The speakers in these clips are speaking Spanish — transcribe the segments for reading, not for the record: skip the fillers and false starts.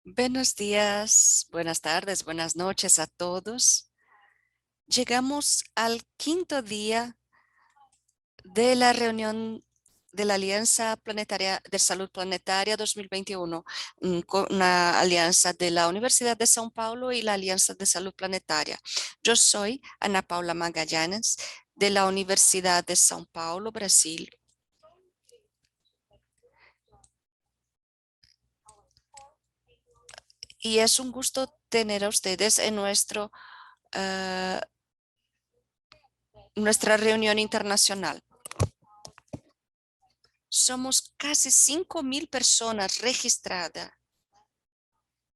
Buenos días, buenas tardes, buenas noches a todos. Llegamos al quinto día de la reunión de la Alianza Planetaria de Salud Planetaria 2021, con una alianza de la Universidad de São Paulo y la Alianza de Salud Planetaria. Yo soy Ana Paula Magallanes de la Universidad de São Paulo, Brasil. Y es un gusto tener a ustedes en nuestra reunión internacional. Somos casi 5,000 personas registradas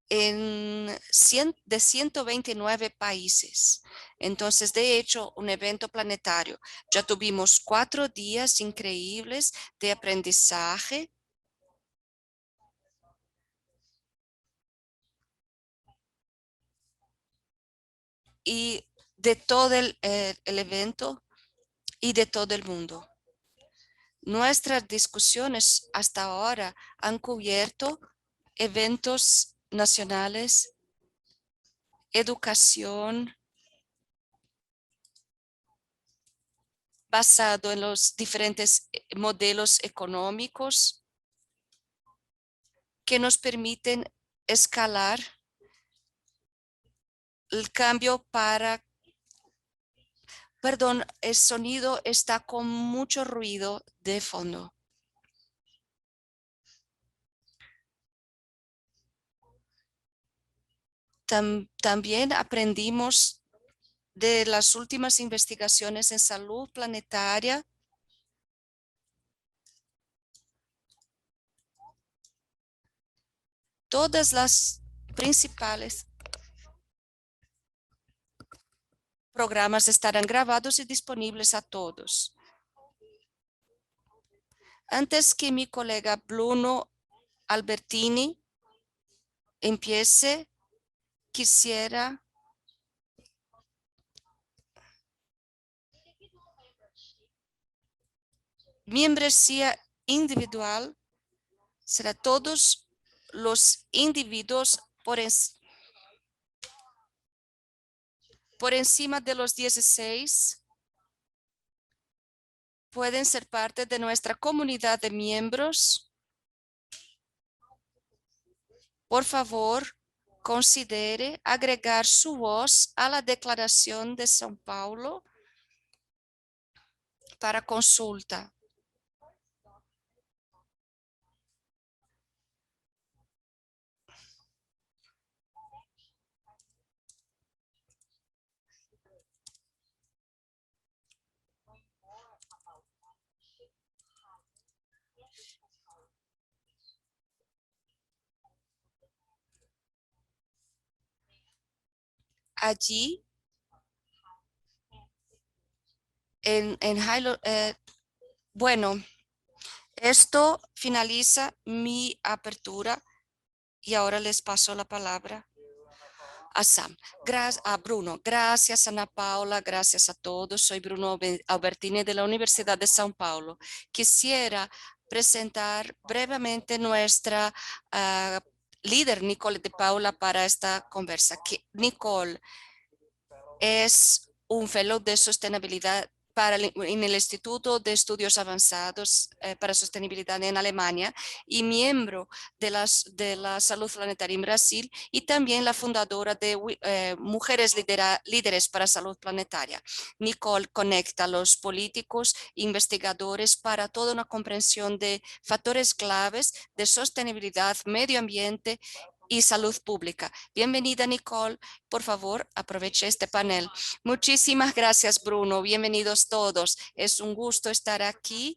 de 129 países. Entonces, de hecho, un evento planetario. Ya tuvimos 4 días increíbles de aprendizaje y de todo el evento y de todo el mundo. Nuestras discusiones hasta ahora han cubierto eventos nacionales, educación, basado en los diferentes modelos económicos que nos permiten escalar el cambio Perdón, el sonido está con mucho ruido de fondo. También aprendimos de las últimas investigaciones en salud planetaria. Todas las principales programas estarán grabados y disponibles a todos. Antes que mi colega Bruno Albertini empiece, quisiera membresía individual será todos los individuos por encima de los 16 pueden ser parte de nuestra comunidad de miembros. Por favor, considere agregar su voz a la Declaración de São Paulo para consulta. Allí, bueno, esto finaliza mi apertura y ahora les paso la palabra a Sam. A Bruno. Gracias, Ana Paula. Gracias a todos. Soy Bruno Albertini de la Universidad de São Paulo. Quisiera presentar brevemente nuestra líder, Nicole de Paula, para esta conversa. Nicole es un fellow de sostenibilidad en el Instituto de Estudios Avanzados para Sostenibilidad en Alemania y miembro de la Salud Planetaria en Brasil y también la fundadora de Mujeres Líderes para Salud Planetaria. Nicole conecta a los políticos, investigadores para toda una comprensión de factores claves de sostenibilidad, medio ambiente y salud pública. Bienvenida, Nicole. Por favor, aproveche este panel. Muchísimas gracias, Bruno. Bienvenidos todos. Es un gusto estar aquí.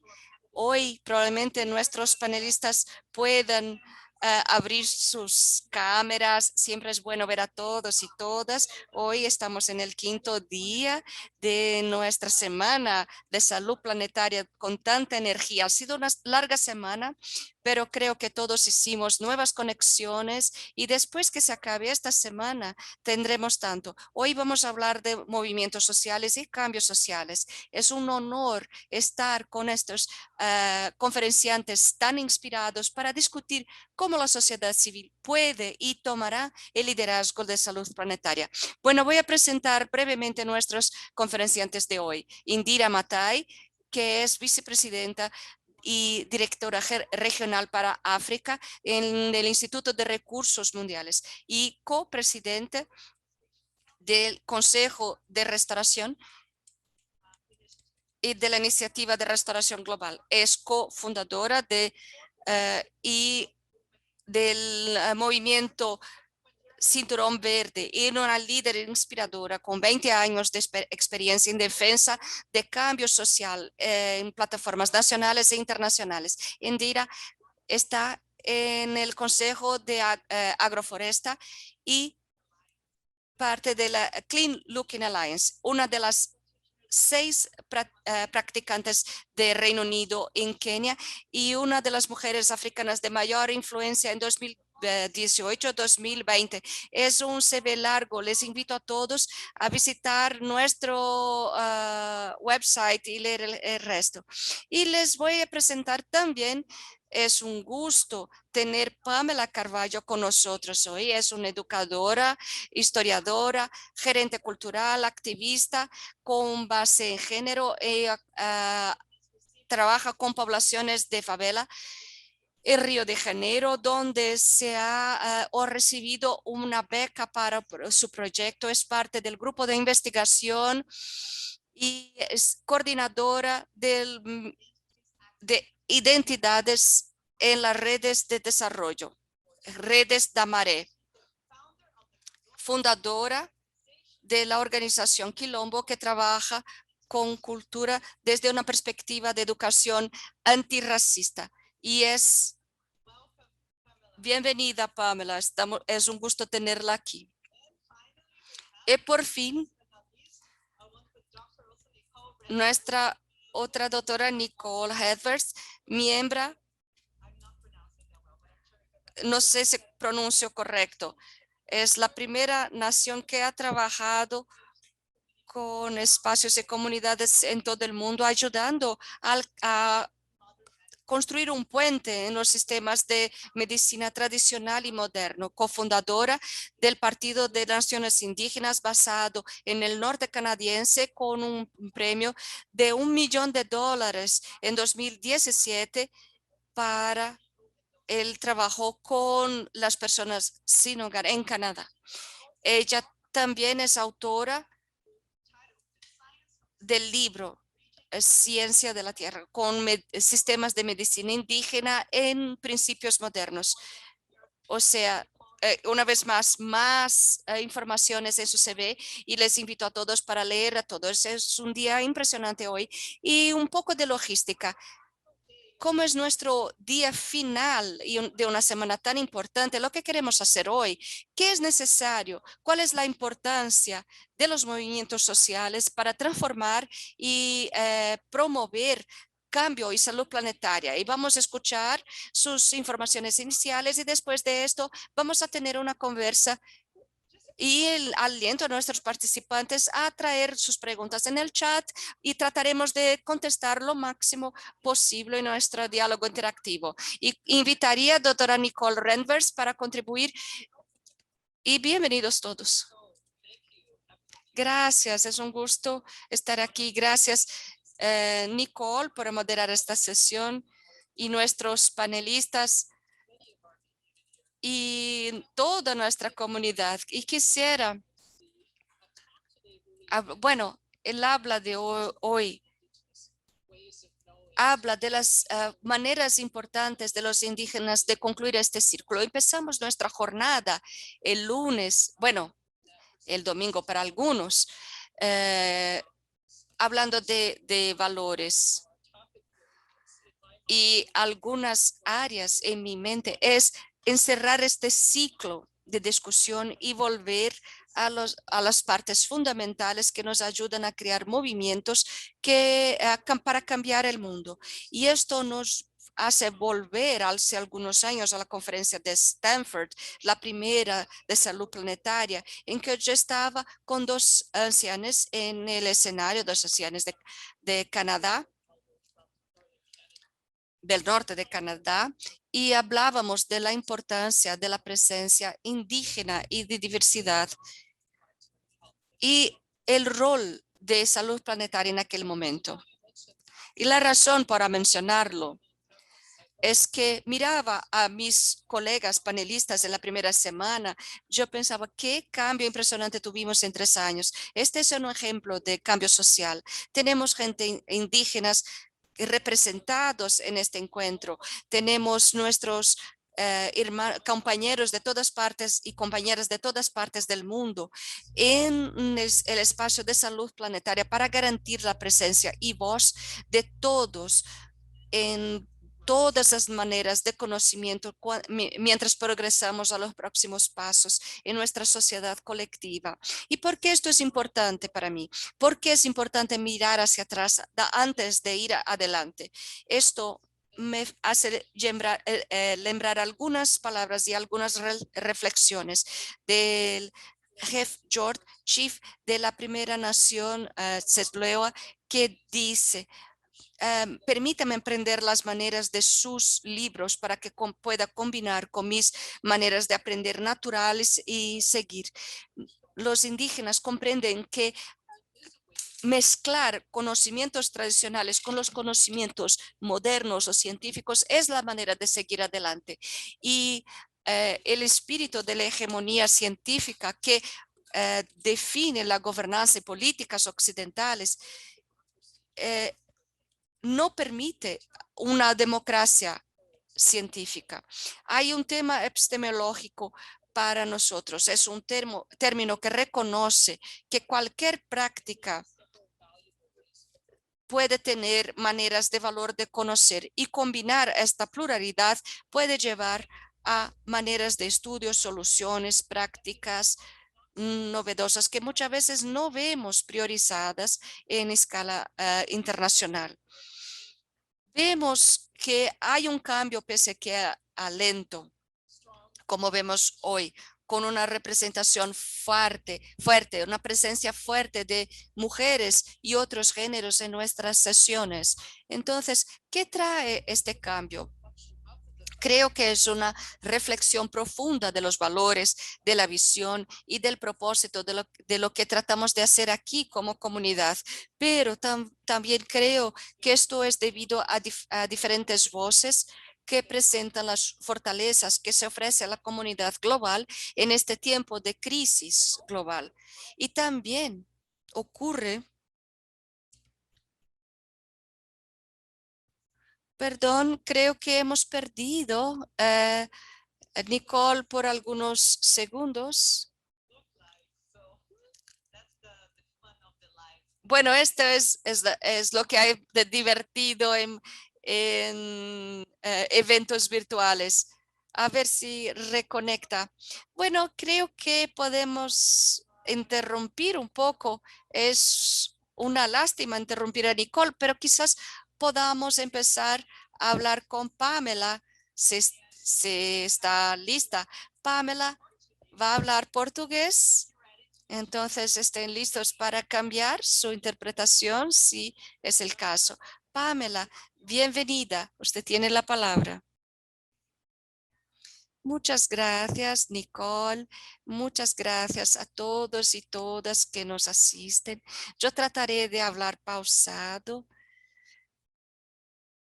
Hoy probablemente nuestros panelistas puedan abrir sus cámaras. Siempre es bueno ver a todos y todas. Hoy estamos en el quinto día de nuestra semana de salud planetaria con tanta energía. Ha sido una larga semana, pero creo que todos hicimos nuevas conexiones y después que se acabe esta semana tendremos tanto. Hoy vamos a hablar de movimientos sociales y cambios sociales. Es un honor estar con estos conferenciantes tan inspirados para discutir cómo la sociedad civil puede y tomará el liderazgo de salud planetaria. Bueno, voy a presentar brevemente nuestros conferenciantes de hoy. Indira Matai, que es vicepresidenta y directora regional para África en el Instituto de Recursos Mundiales y copresidente del Consejo de Restauración y de la Iniciativa de Restauración Global. Es cofundadora y del movimiento Cinturón Verde y una líder inspiradora con 20 años de experiencia en defensa de cambio social en plataformas nacionales e internacionales. Indira está en el Consejo de Agroforesta y parte de la Clean Looking Alliance, una de las 6 practicantes de Reino Unido en Kenia y una de las mujeres africanas de mayor influencia en 2018-2020. Es un CV largo. Les invito a todos a visitar nuestro website y leer el resto. Y les voy a presentar también. Es un gusto tener Pamela Carvalho con nosotros hoy. Es una educadora, historiadora, gerente cultural, activista con base en género. Ella trabaja con poblaciones de favela en Río de Janeiro, donde se ha recibido una beca para su proyecto. Es parte del grupo de investigación y es coordinadora de identidades en las redes de desarrollo, redes Damaré, fundadora de la organización Quilombo, que trabaja con cultura desde una perspectiva de educación antirracista. Y es bienvenida, Pamela. Es un gusto tenerla aquí. Y por fin, nuestra otra doctora Nicole Hedvers, miembro, no sé si pronuncio correcto, es la primera nación que ha trabajado con espacios y comunidades en todo el mundo, ayudando a construir un puente en los sistemas de medicina tradicional y moderno, cofundadora del Partido de Naciones Indígenas basado en el norte canadiense con un premio de $1 millón en 2017 para el trabajo con las personas sin hogar en Canadá. Ella también es autora del libro Ciencia de la Tierra, con sistemas de medicina indígena en principios modernos. O sea, una vez más informaciones en su CV y les invito a todos para leer a todos. Es un día impresionante hoy y un poco de logística. ¿Cómo es nuestro día final de una semana tan importante? Lo que queremos hacer hoy, ¿qué es necesario? ¿Cuál es la importancia de los movimientos sociales para transformar y promover cambio y salud planetaria? Y vamos a escuchar sus informaciones iniciales y después de esto vamos a tener una conversa y el aliento a nuestros participantes a traer sus preguntas en el chat y trataremos de contestar lo máximo posible en nuestro diálogo interactivo. Y invitaría a doctora Nicole Rendvers para contribuir y bienvenidos todos. Gracias, es un gusto estar aquí. Gracias, Nicole, por moderar esta sesión y nuestros panelistas y toda nuestra comunidad. Y quisiera, bueno, el habla de hoy habla de las maneras importantes de los indígenas de concluir este círculo. Empezamos nuestra jornada el lunes, bueno, el domingo para algunos, hablando de valores. Y algunas áreas en mi mente es encerrar este ciclo de discusión y volver a las partes fundamentales que nos ayudan a crear movimientos para cambiar el mundo. Y esto nos hace volver hace algunos años a la conferencia de Stanford, la primera de salud planetaria, en que yo estaba con dos ancianos en el escenario, dos ancianos de Canadá, del norte de Canadá, y hablábamos de la importancia de la presencia indígena y de diversidad y el rol de salud planetaria en aquel momento. Y la razón para mencionarlo es que miraba a mis colegas panelistas en la primera semana. Yo pensaba, qué cambio impresionante tuvimos en 3 años. Este es un ejemplo de cambio social. Tenemos gente indígenas representados en este encuentro. Tenemos nuestros compañeros de todas partes y compañeras de todas partes del mundo en el espacio de salud planetaria para garantir la presencia y voz de todos en todas las maneras de conocimiento mientras progresamos a los próximos pasos en nuestra sociedad colectiva. ¿Y por qué esto es importante para mí? ¿Por qué es importante mirar hacia atrás antes de ir adelante? Esto me hace lembrar algunas palabras y algunas reflexiones del jefe George Chief de la primera nación Tzetloa, que dice: permítame aprender las maneras de sus libros para que pueda combinar con mis maneras de aprender naturales y seguir. Los indígenas comprenden que mezclar conocimientos tradicionales con los conocimientos modernos o científicos es la manera de seguir adelante. Y el espíritu de la hegemonía científica que define la gobernanza y políticas occidentales no permite una democracia científica. Hay un tema epistemológico para nosotros. Es un término que reconoce que cualquier práctica puede tener maneras de valor de conocer, y combinar esta pluralidad puede llevar a maneras de estudio, soluciones, prácticas novedosas que muchas veces no vemos priorizadas en escala internacional. Vemos que hay un cambio pese que a lento, como vemos hoy, con una representación fuerte, una presencia fuerte de mujeres y otros géneros en nuestras sesiones. Entonces, ¿qué trae este cambio? Creo que es una reflexión profunda de los valores, de la visión y del propósito de lo que tratamos de hacer aquí como comunidad. Pero también creo que esto es debido a diferentes voces que presentan las fortalezas que se ofrece a la comunidad global en este tiempo de crisis global. Y también ocurre, perdón, creo que hemos perdido Nicole por algunos segundos. Bueno, esto es lo que hay de divertido en eventos virtuales. A ver si reconecta. Bueno, creo que podemos interrumpir un poco. Es una lástima interrumpir a Nicole, pero quizás podamos empezar a hablar con Pamela si está lista. Pamela va a hablar portugués. Entonces, estén listos para cambiar su interpretación si es el caso. Pamela, bienvenida. Usted tiene la palabra. Muchas gracias, Nicole. Muchas gracias a todos y todas que nos asisten. Yo trataré de hablar pausado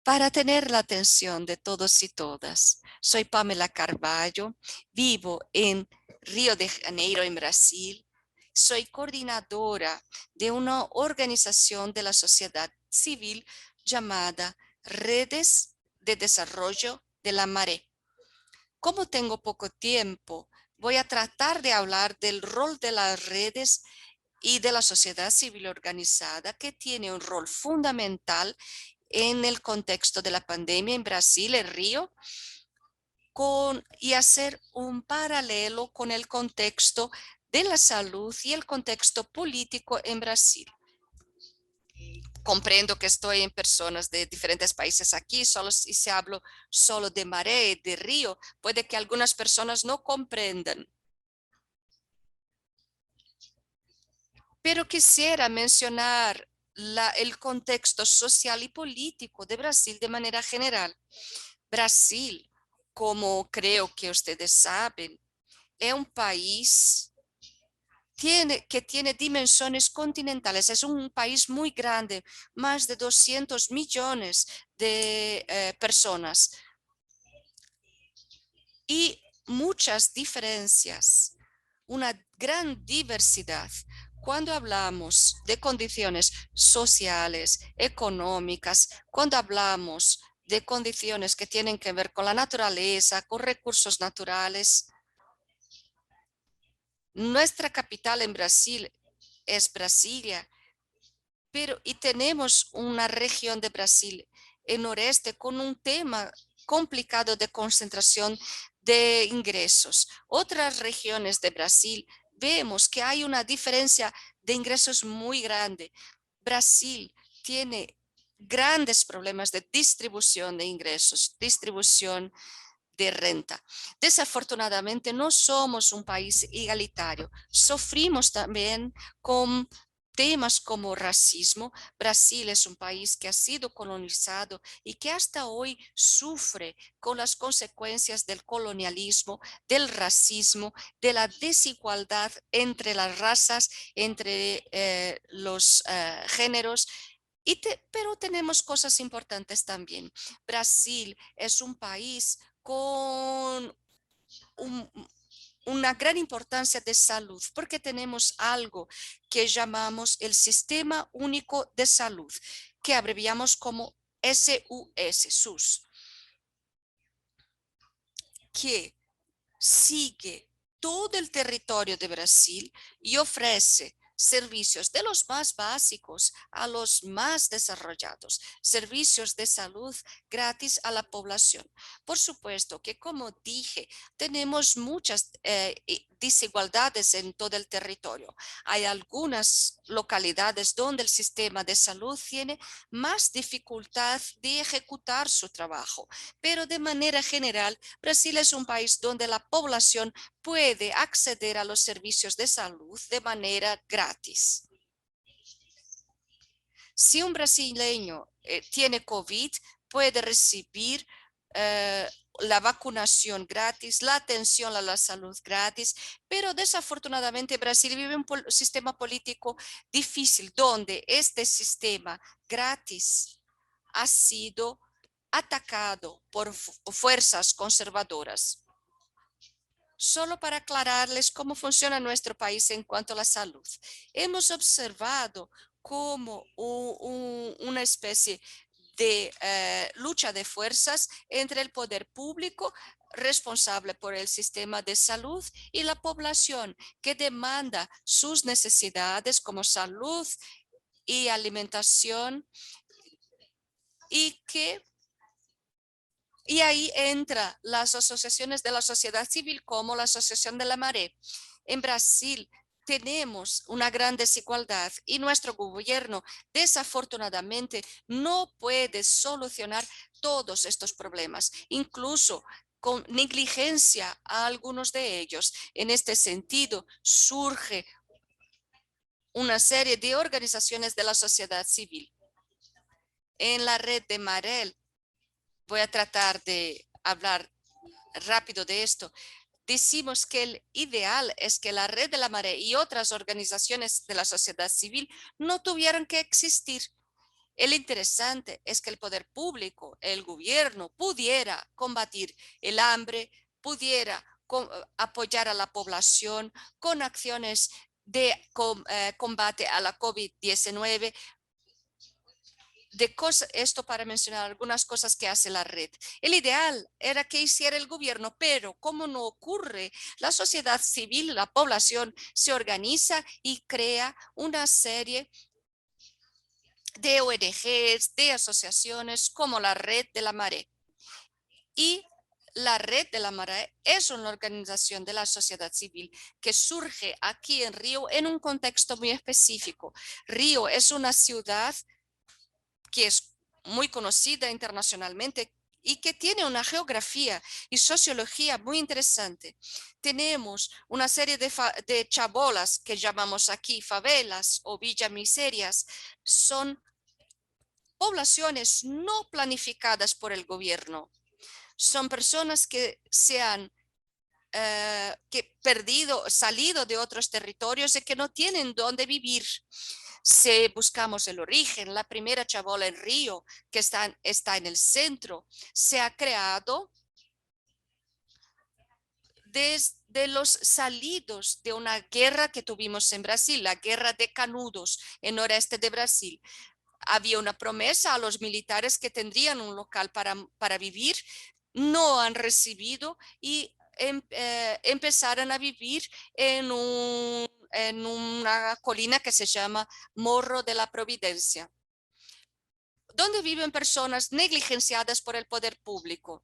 para tener la atención de todos y todas. Soy Pamela Carballo, vivo en Río de Janeiro, en Brasil. Soy coordinadora de una organización de la sociedad civil llamada Redes de Desarrollo de la Maré. Como tengo poco tiempo, voy a tratar de hablar del rol de las redes y de la sociedad civil organizada, que tiene un rol fundamental en el contexto de la pandemia en Brasil, en Río, y hacer un paralelo con el contexto de la salud y el contexto político en Brasil. comprendo que estoy en personas de diferentes países aquí, solo si se hablo solo de Maré, de Río, puede que algunas personas no comprendan. Pero quisiera mencionar el contexto social y político de Brasil de manera general. Brasil, como creo que ustedes saben, es un país que tiene dimensiones continentales. Es un país muy grande, más de 200 millones de personas y muchas diferencias, una gran diversidad. Cuando hablamos de condiciones sociales, económicas, cuando hablamos de condiciones que tienen que ver con la naturaleza, con recursos naturales, nuestra capital en Brasil es Brasilia, pero y tenemos una región de Brasil en noreste con un tema complicado de concentración de ingresos. Otras regiones de Brasil vemos que hay una diferencia de ingresos muy grande. Brasil tiene grandes problemas de distribución de ingresos, distribución de renta. Desafortunadamente, no somos un país igualitario. Sufrimos también con temas como racismo. Brasil es un país que ha sido colonizado y que hasta hoy sufre con las consecuencias del colonialismo, del racismo, de la desigualdad entre las razas, entre los géneros. Pero tenemos cosas importantes también. Brasil es un país con un- una gran importancia de salud, porque tenemos algo que llamamos el Sistema Único de Salud, que abreviamos como SUS, que sigue todo el territorio de Brasil y ofrece servicios de los más básicos a los más desarrollados, servicios de salud gratis a la población. Por supuesto que, como dije, tenemos muchas desigualdades en todo el territorio. Hay algunas localidades donde el sistema de salud tiene más dificultad de ejecutar su trabajo, pero de manera general, Brasil es un país donde la población puede acceder a los servicios de salud de manera gratis. Si un brasileño tiene COVID, puede recibir eh, la vacunación gratis, la atención a la salud gratis, pero desafortunadamente Brasil vive un sistema político difícil donde este sistema gratis ha sido atacado por fuerzas conservadoras. Solo para aclararles cómo funciona nuestro país en cuanto a la salud. Hemos observado como una especie de lucha de fuerzas entre el poder público responsable por el sistema de salud y la población que demanda sus necesidades como salud y alimentación y y ahí entra las asociaciones de la sociedad civil como la Asociación de la Maré. En Brasil tenemos una gran desigualdad y nuestro gobierno desafortunadamente no puede solucionar todos estos problemas, incluso con negligencia a algunos de ellos. En este sentido, surge una serie de organizaciones de la sociedad civil. En la red de Marel, voy a tratar de hablar rápido de esto. Decimos que el ideal es que la Red de la Marea y otras organizaciones de la sociedad civil no tuvieran que existir. El interesante es que el poder público, el gobierno, pudiera combatir el hambre, pudiera apoyar a la población con acciones de combate a la COVID-19, esto para mencionar algunas cosas que hace la red. El ideal era que hiciera el gobierno, pero como no ocurre, la sociedad civil, la población se organiza y crea una serie de ONGs, de asociaciones como la Red de la Maré. Y la Red de la Maré es una organización de la sociedad civil que surge aquí en Río en un contexto muy específico. Río es una ciudad que es muy conocida internacionalmente y que tiene una geografía y sociología muy interesante. Tenemos una serie de chabolas que llamamos aquí favelas o villamiserias. Son poblaciones no planificadas por el gobierno. Son personas que se han salido de otros territorios y que no tienen dónde vivir. Si buscamos el origen, la primera chabola en Río, que está en el centro, se ha creado desde los salidos de una guerra que tuvimos en Brasil, la guerra de Canudos, en noreste de Brasil. Había una promesa a los militares que tendrían un local para vivir, no han recibido y empezaron a vivir en una colina que se llama Morro de la Providencia, donde viven personas negligenciadas por el poder público.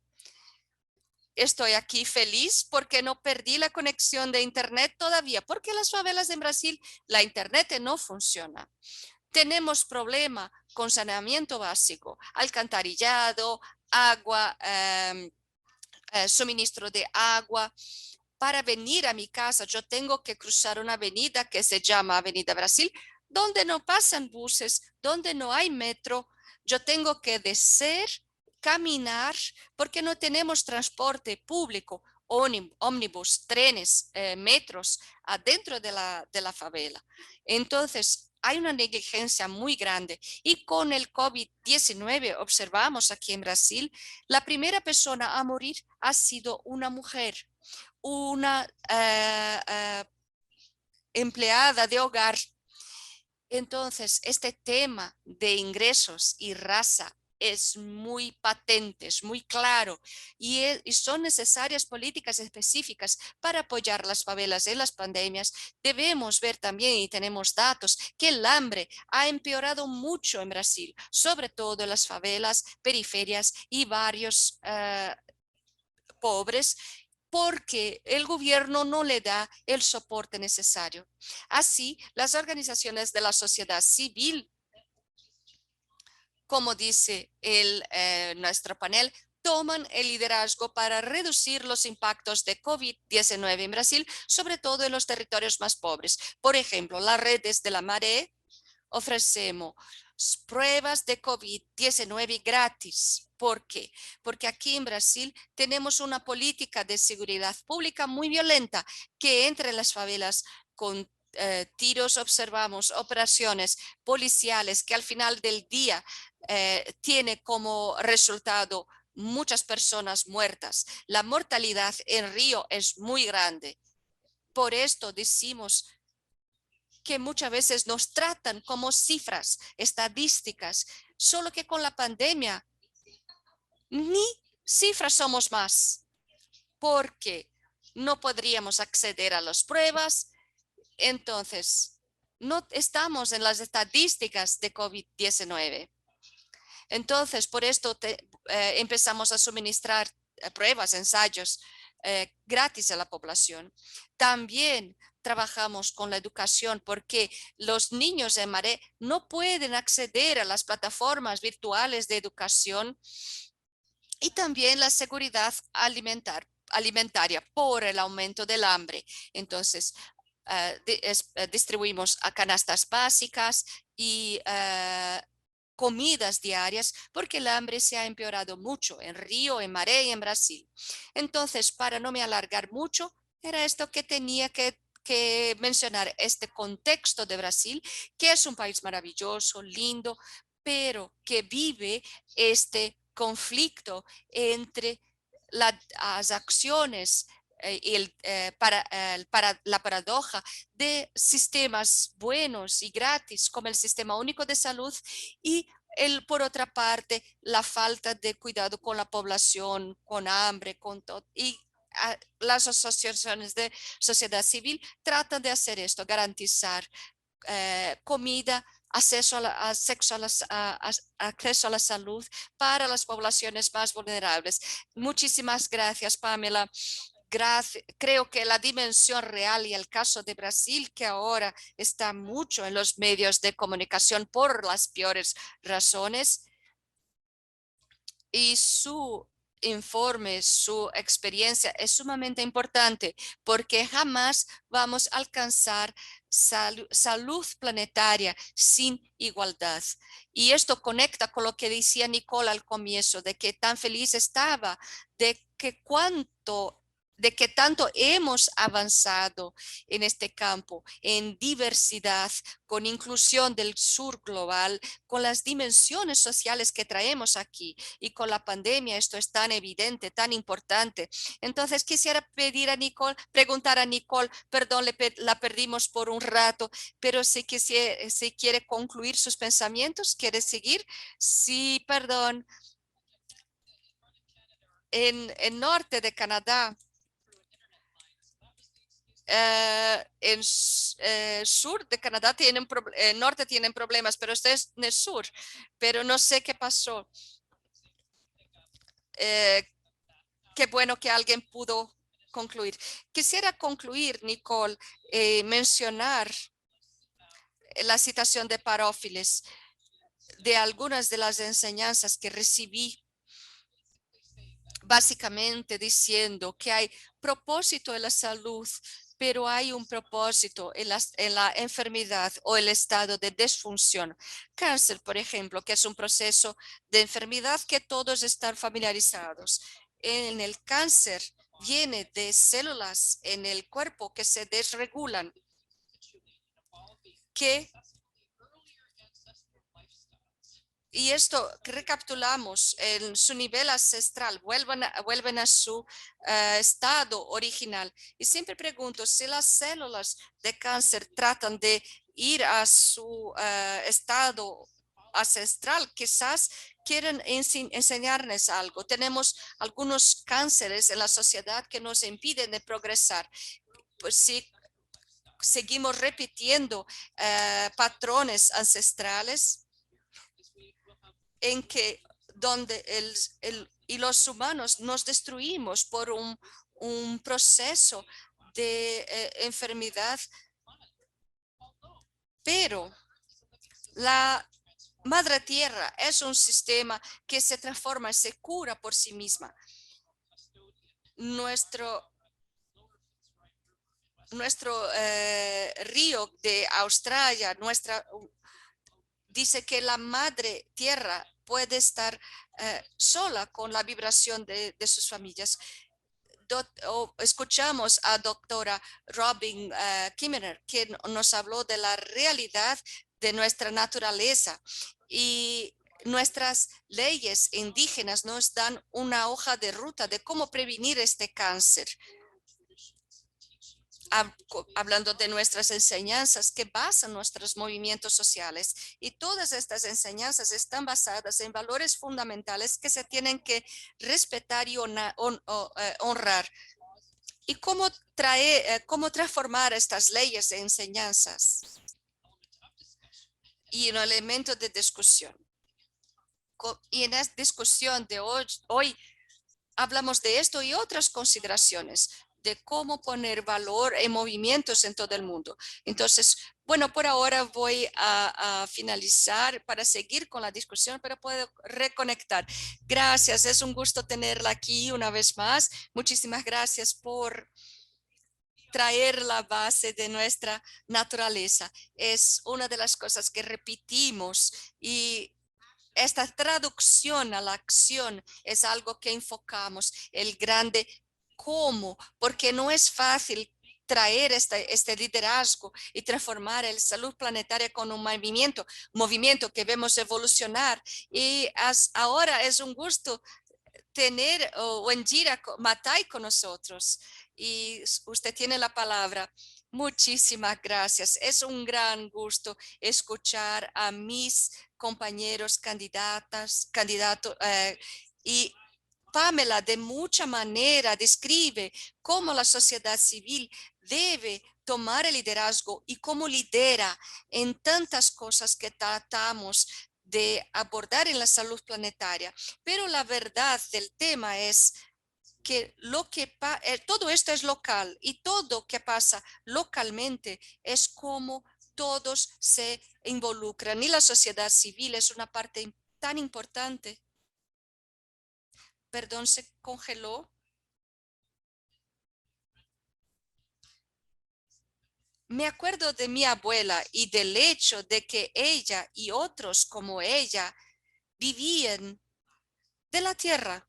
Estoy aquí feliz porque no perdí la conexión de internet todavía, porque en las favelas en Brasil la internet no funciona. Tenemos problema con saneamiento básico, alcantarillado, agua, suministro de agua. Para venir a mi casa, yo tengo que cruzar una avenida que se llama Avenida Brasil, donde no pasan buses, donde no hay metro. Yo tengo que descer, caminar, porque no tenemos transporte público, ómnibus, trenes, metros adentro de la favela. Entonces, hay una negligencia muy grande y con el COVID-19 observamos aquí en Brasil, la primera persona a morir ha sido una mujer, una empleada de hogar. Entonces, este tema de ingresos y raza es muy patente, es muy claro y son necesarias políticas específicas para apoyar las favelas en las pandemias. Debemos ver también, y tenemos datos, que el hambre ha empeorado mucho en Brasil, sobre todo en las favelas, periferias y barrios pobres, porque el gobierno no le da el soporte necesario. Así, las organizaciones de la sociedad civil, como dice nuestro panel, toman el liderazgo para reducir los impactos de COVID-19 en Brasil, sobre todo en los territorios más pobres. Por ejemplo, las redes de la Maré ofrecemos pruebas de COVID-19 gratis. ¿Por qué? Porque aquí en Brasil tenemos una política de seguridad pública muy violenta, que entre las favelas con tiros observamos operaciones policiales que al final del día tiene como resultado muchas personas muertas. La mortalidad en Río es muy grande. Por esto decimos que muchas veces nos tratan como cifras estadísticas, solo que con la pandemia ni cifras somos más, porque no podríamos acceder a las pruebas. Entonces, no estamos en las estadísticas de COVID-19. Entonces, por esto empezamos a suministrar pruebas, ensayos gratis a la población. También trabajamos con la educación porque los niños en Maré no pueden acceder a las plataformas virtuales de educación y también la seguridad alimentaria por el aumento del hambre. Entonces, distribuimos a canastas básicas y comidas diarias porque el hambre se ha empeorado mucho en Río, en Maré y en Brasil. Entonces, para no me alargar mucho, era esto que tenía que mencionar, este contexto de Brasil, que es un país maravilloso, lindo, pero que vive este conflicto entre las acciones para la paradoja de sistemas buenos y gratis como el Sistema Único de Salud y por otra parte, la falta de cuidado con la población, con hambre, con todo. Y las asociaciones de sociedad civil tratan de hacer esto, garantizar comida, acceso a la salud para las poblaciones más vulnerables. Muchísimas gracias, Pamela. creo que la dimensión real y el caso de Brasil, que ahora está mucho en los medios de comunicación por las peores razones, y su informe, su experiencia es sumamente importante porque jamás vamos a alcanzar salud planetaria sin igualdad. Y esto conecta con lo que decía Nicole al comienzo, de que tan feliz estaba, de que tanto hemos avanzado en este campo, en diversidad, con inclusión del sur global, con las dimensiones sociales que traemos aquí y con la pandemia esto es tan evidente, tan importante. Entonces quisiera pedir a Nicole, preguntar a Nicole, perdón, la perdimos por un rato, pero si quiere concluir sus pensamientos, quiere seguir. Sí, perdón. En el norte de Canadá, sur de Canadá norte tienen problemas, pero este es en el sur, pero no sé qué pasó. Eh, Qué bueno que alguien pudo concluir. Quisiera concluir, Nicole, mencionar la citación de Parófiles de algunas de las enseñanzas que recibí, básicamente diciendo que hay propósito en la salud, pero hay un propósito en la enfermedad o el estado de disfunción. Cáncer, por ejemplo, que es un proceso de enfermedad que todos están familiarizados. En el cáncer viene de células en el cuerpo que se desregulan, que y esto que recapitulamos en su nivel ancestral, vuelven a su estado original. Y siempre pregunto si las células de cáncer tratan de ir a su estado ancestral, quizás quieren enseñarnos algo. Tenemos algunos cánceres en la sociedad que nos impiden de progresar. Pues si seguimos repitiendo patrones ancestrales, en que donde y los humanos nos destruimos por un proceso de enfermedad, pero la madre tierra es un sistema que se transforma y se cura por sí misma. Nuestro río de Australia, dice que la madre tierra puede estar sola con la vibración de sus familias. Escuchamos a doctora Robin Kimmerer, que nos habló de la realidad de nuestra naturaleza y nuestras leyes indígenas nos dan una hoja de ruta de cómo prevenir este cáncer. Hablando de nuestras enseñanzas que basan nuestros movimientos sociales. Y todas estas enseñanzas están basadas en valores fundamentales que se tienen que respetar y honrar. ¿Y cómo transformar estas leyes en enseñanzas y en elementos de discusión? Y en esta discusión de hoy hablamos de esto y otras consideraciones de cómo poner valor en movimientos en todo el mundo. Entonces, bueno, por ahora voy a finalizar para seguir con la discusión, pero puedo reconectar. Gracias, es un gusto tenerla aquí una vez más. Muchísimas gracias por traer la base de nuestra naturaleza. Es una de las cosas que repetimos y esta traducción a la acción es algo que enfocamos, el grande cómo, porque no es fácil traer este liderazgo y transformar el salud planetaria con un movimiento que vemos evolucionar. Y ahora es un gusto tener Wenjira Matai con nosotros. Y usted tiene la palabra. Muchísimas gracias. Es un gran gusto escuchar a mis compañeros candidatos y Pamela de mucha manera describe cómo la sociedad civil debe tomar el liderazgo y cómo lidera en tantas cosas que tratamos de abordar en la salud planetaria. Pero la verdad del tema es que todo esto es local y todo que pasa localmente es como todos se involucran y la sociedad civil es una parte tan importante. Perdón, se congeló. Me acuerdo de mi abuela y del hecho de que ella y otros como ella vivían de la tierra.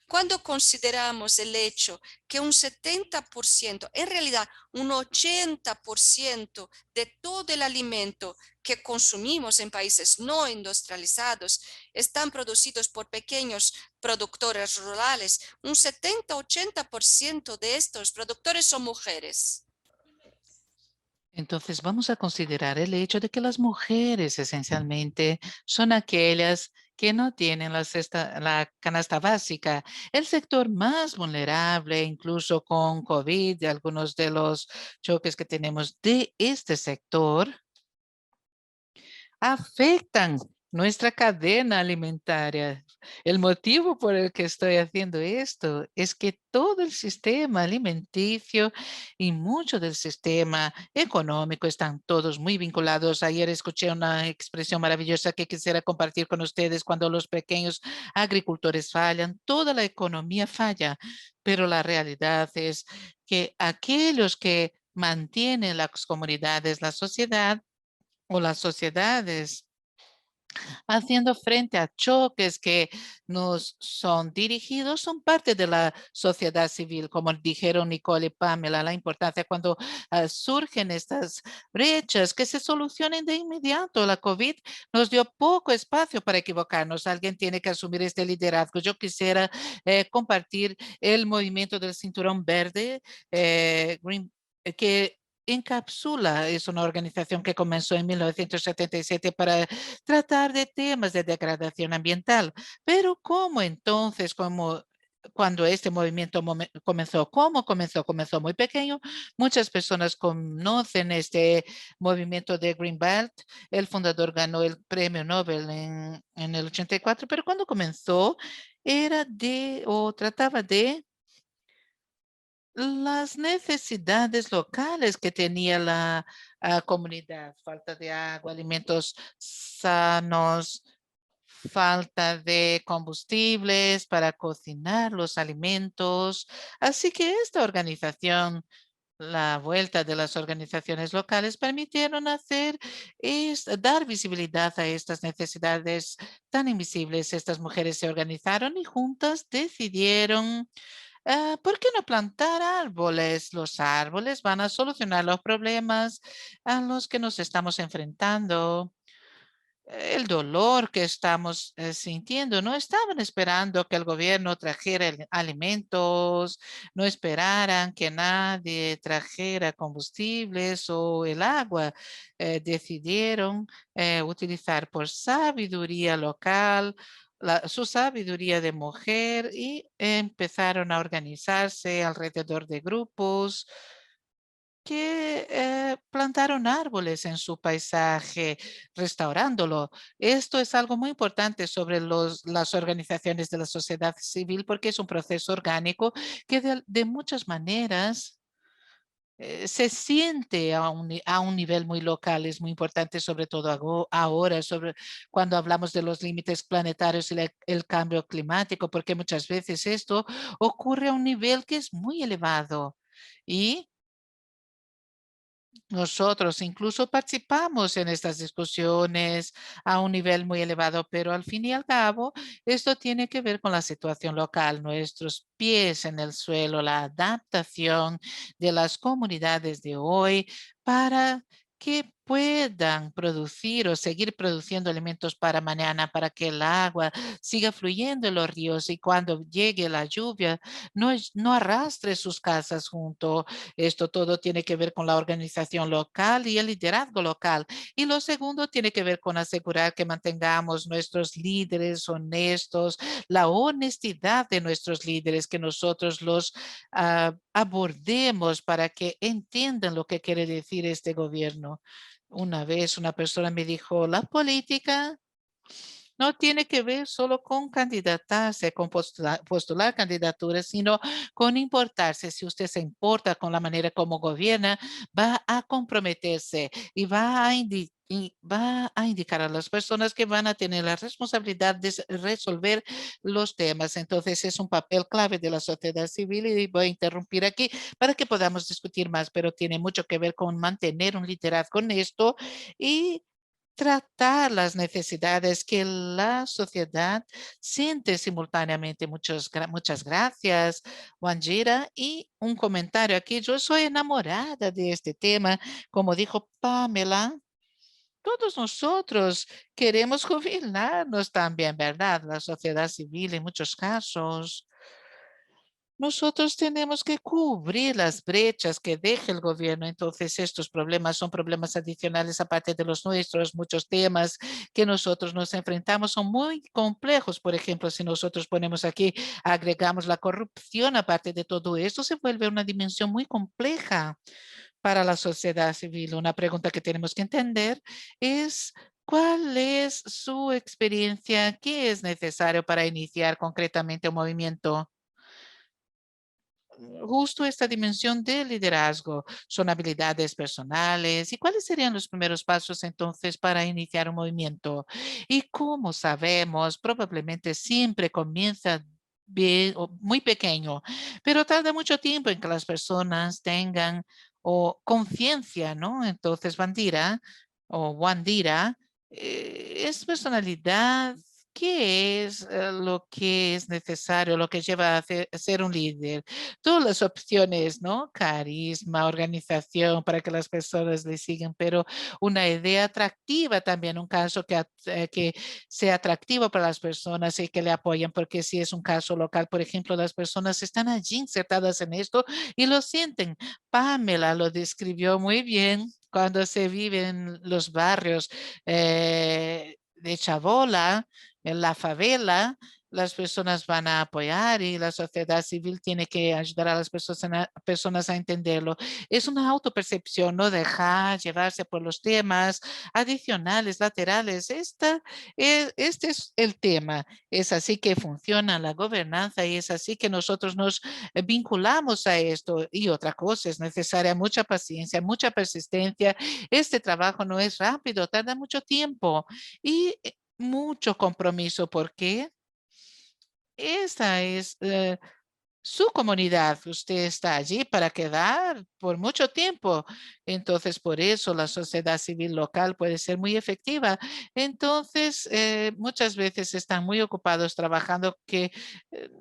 Cuando consideramos el hecho que un 70%, en realidad un 80% de todo el alimento que consumimos en países no industrializados están producidos por pequeños productores rurales, un 70-80% de estos productores son mujeres. Entonces vamos a considerar el hecho de que las mujeres esencialmente son aquellas que no tienen la canasta básica. El sector más vulnerable, incluso con COVID, de algunos de los choques que tenemos de este sector, afectan nuestra cadena alimentaria. El motivo por el que estoy haciendo esto es que todo el sistema alimenticio y mucho del sistema económico están todos muy vinculados. Ayer escuché una expresión maravillosa que quisiera compartir con ustedes: cuando los pequeños agricultores fallan, toda la economía falla. Pero la realidad es que aquellos que mantienen las comunidades, la sociedad, o las sociedades haciendo frente a choques que nos son dirigidos, son parte de la sociedad civil, como dijeron Nicole y Pamela, la importancia cuando surgen estas brechas que se solucionen de inmediato. La COVID nos dio poco espacio para equivocarnos. Alguien tiene que asumir este liderazgo. Yo quisiera compartir el movimiento del Cinturón Verde, que encapsula, es una organización que comenzó en 1977 para tratar de temas de degradación ambiental. Pero ¿cómo entonces, cuando este movimiento comenzó? ¿Cómo comenzó? Comenzó muy pequeño. Muchas personas conocen este movimiento de Greenbelt. El fundador ganó el premio Nobel en el 84, pero cuando comenzó era o trataba de las necesidades locales que tenía la comunidad: falta de agua, alimentos sanos, falta de combustibles para cocinar los alimentos. Así que esta organización, la vuelta de las organizaciones locales, permitieron dar visibilidad a estas necesidades tan invisibles. Estas mujeres se organizaron y juntas decidieron: ¿por qué no plantar árboles? Los árboles van a solucionar los problemas a los que nos estamos enfrentando. El dolor que estamos sintiendo. No estaban esperando que el gobierno trajera alimentos, no esperaran que nadie trajera combustibles o el agua. Decidieron utilizar por sabiduría local, su sabiduría de mujer, y empezaron a organizarse alrededor de grupos que plantaron árboles en su paisaje, restaurándolo. Esto es algo muy importante sobre las organizaciones de la sociedad civil, porque es un proceso orgánico que de muchas maneras se siente a un nivel muy local. Es muy importante, sobre todo ahora, cuando hablamos de los límites planetarios y el cambio climático, porque muchas veces esto ocurre a un nivel que es muy elevado. Y nosotros incluso participamos en estas discusiones a un nivel muy elevado, pero al fin y al cabo, esto tiene que ver con la situación local, nuestros pies en el suelo, la adaptación de las comunidades de hoy para que puedan producir o seguir produciendo alimentos para mañana, para que el agua siga fluyendo en los ríos y cuando llegue la lluvia no arrastre sus casas junto. Esto todo tiene que ver con la organización local y el liderazgo local. Y lo segundo tiene que ver con asegurar que mantengamos nuestros líderes honestos, la honestidad de nuestros líderes, que nosotros los abordemos para que entiendan lo que quiere decir este gobierno. Una vez una persona me dijo: la política no tiene que ver solo con candidatarse, con postular candidaturas, sino con importarse. Si usted se importa con la manera como gobierna, va a comprometerse y va a indicar a las personas que van a tener la responsabilidad de resolver los temas. Entonces es un papel clave de la sociedad civil y voy a interrumpir aquí para que podamos discutir más, pero tiene mucho que ver con mantener un liderazgo en esto y tratar las necesidades que la sociedad siente simultáneamente. Muchas gracias, Wanjira. Y un comentario aquí. Yo soy enamorada de este tema. Como dijo Pamela, todos nosotros queremos jubilarnos también, ¿verdad? La sociedad civil en muchos casos. Nosotros tenemos que cubrir las brechas que deja el gobierno. Entonces, estos problemas son problemas adicionales aparte de los nuestros. Muchos temas que nosotros nos enfrentamos son muy complejos. Por ejemplo, si nosotros ponemos aquí, agregamos la corrupción aparte de todo esto, se vuelve una dimensión muy compleja para la sociedad civil. Una pregunta que tenemos que entender es: ¿cuál es su experiencia? ¿Qué es necesario para iniciar concretamente un movimiento? Justo esta dimensión de liderazgo, son habilidades personales. ¿Y cuáles serían los primeros pasos entonces para iniciar un movimiento? Y como sabemos, probablemente siempre comienza bien o muy pequeño, pero tarda mucho tiempo en que las personas tengan o conciencia, ¿no? Entonces, Wandira, es personalidad. ¿Qué es lo que es necesario, lo que lleva a ser un líder? Todas las opciones, ¿no? Carisma, organización para que las personas le sigan, pero una idea atractiva también, un caso que sea atractivo para las personas y que le apoyen, porque si es un caso local, por ejemplo, las personas están allí insertadas en esto y lo sienten. Pamela lo describió muy bien cuando se vive en los barrios de Chabola, en la favela. Las personas van a apoyar y la sociedad civil tiene que ayudar a las personas a entenderlo. Es una autopercepción, no dejar llevarse por los temas adicionales, laterales. Este es el tema. Es así que funciona la gobernanza y es así que nosotros nos vinculamos a esto. Y otra cosa, es necesaria mucha paciencia, mucha persistencia. Este trabajo no es rápido, tarda mucho tiempo y mucho compromiso. ¿Por qué? Esta es su comunidad. Usted está allí para quedar por mucho tiempo. Entonces, por eso la sociedad civil local puede ser muy efectiva. Entonces, muchas veces están muy ocupados trabajando que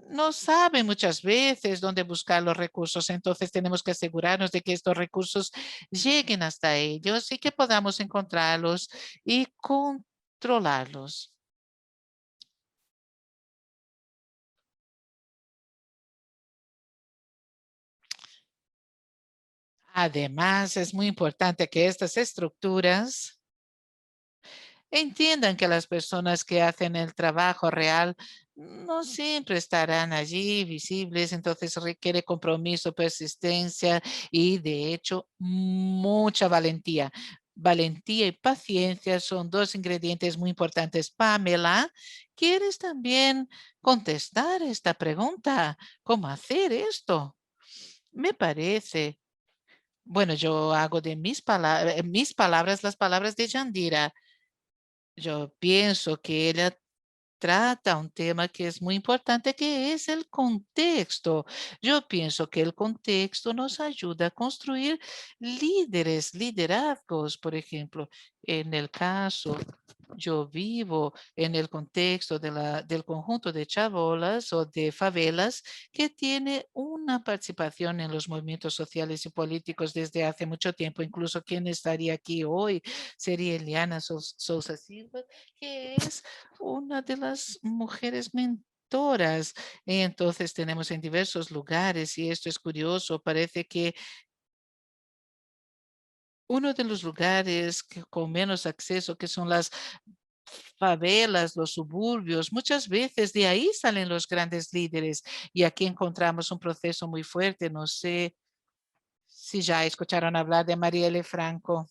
no saben muchas veces dónde buscar los recursos. Entonces, tenemos que asegurarnos de que estos recursos lleguen hasta ellos y que podamos encontrarlos y controlarlos. Además, es muy importante que estas estructuras entiendan que las personas que hacen el trabajo real no siempre estarán allí visibles, entonces requiere compromiso, persistencia y de hecho mucha valentía. Valentía y paciencia son dos ingredientes muy importantes. Pamela, ¿quieres también contestar esta pregunta? ¿Cómo hacer esto? Me parece. Bueno, yo hago de mis palabras las palabras de Yandira. Yo pienso que ella trata un tema que es muy importante, que es el contexto. Yo pienso que el contexto nos ayuda a construir líderes, liderazgos, por ejemplo. En el caso, yo vivo en el contexto del conjunto de chabolas o de favelas que tiene una participación en los movimientos sociales y políticos desde hace mucho tiempo. Incluso quien estaría aquí hoy sería Eliana Sousa Silva, que es una de las mujeres mentoras. Entonces tenemos en diversos lugares y esto es curioso. Parece que uno de los lugares con menos acceso, que son las favelas, los suburbios, muchas veces de ahí salen los grandes líderes y aquí encontramos un proceso muy fuerte. No sé si ya escucharon hablar de Marielle Franco.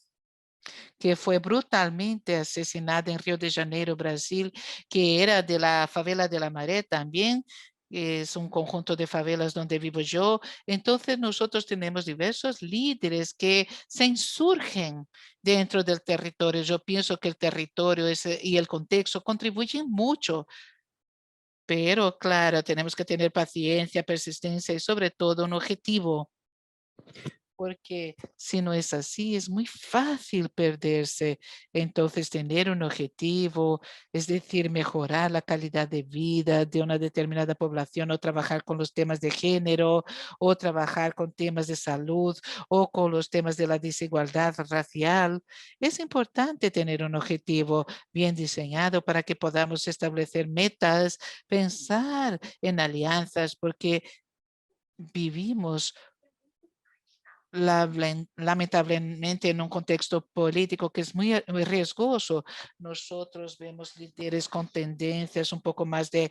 que fue brutalmente asesinada en Río de Janeiro, Brasil, que era de la favela de la Maré también. Es un conjunto de favelas donde vivo yo. Entonces nosotros tenemos diversos líderes que se insurgen dentro del territorio. Yo pienso que el territorio y el contexto contribuyen mucho, pero claro, tenemos que tener paciencia, persistencia y sobre todo un objetivo, porque si no es así, es muy fácil perderse. Entonces, tener un objetivo, es decir, mejorar la calidad de vida de una determinada población o trabajar con los temas de género o trabajar con temas de salud o con los temas de la desigualdad racial. Es importante tener un objetivo bien diseñado para que podamos establecer metas, pensar en alianzas, porque vivimos lamentablemente en un contexto político que es muy riesgoso. Nosotros vemos líderes con tendencias un poco más de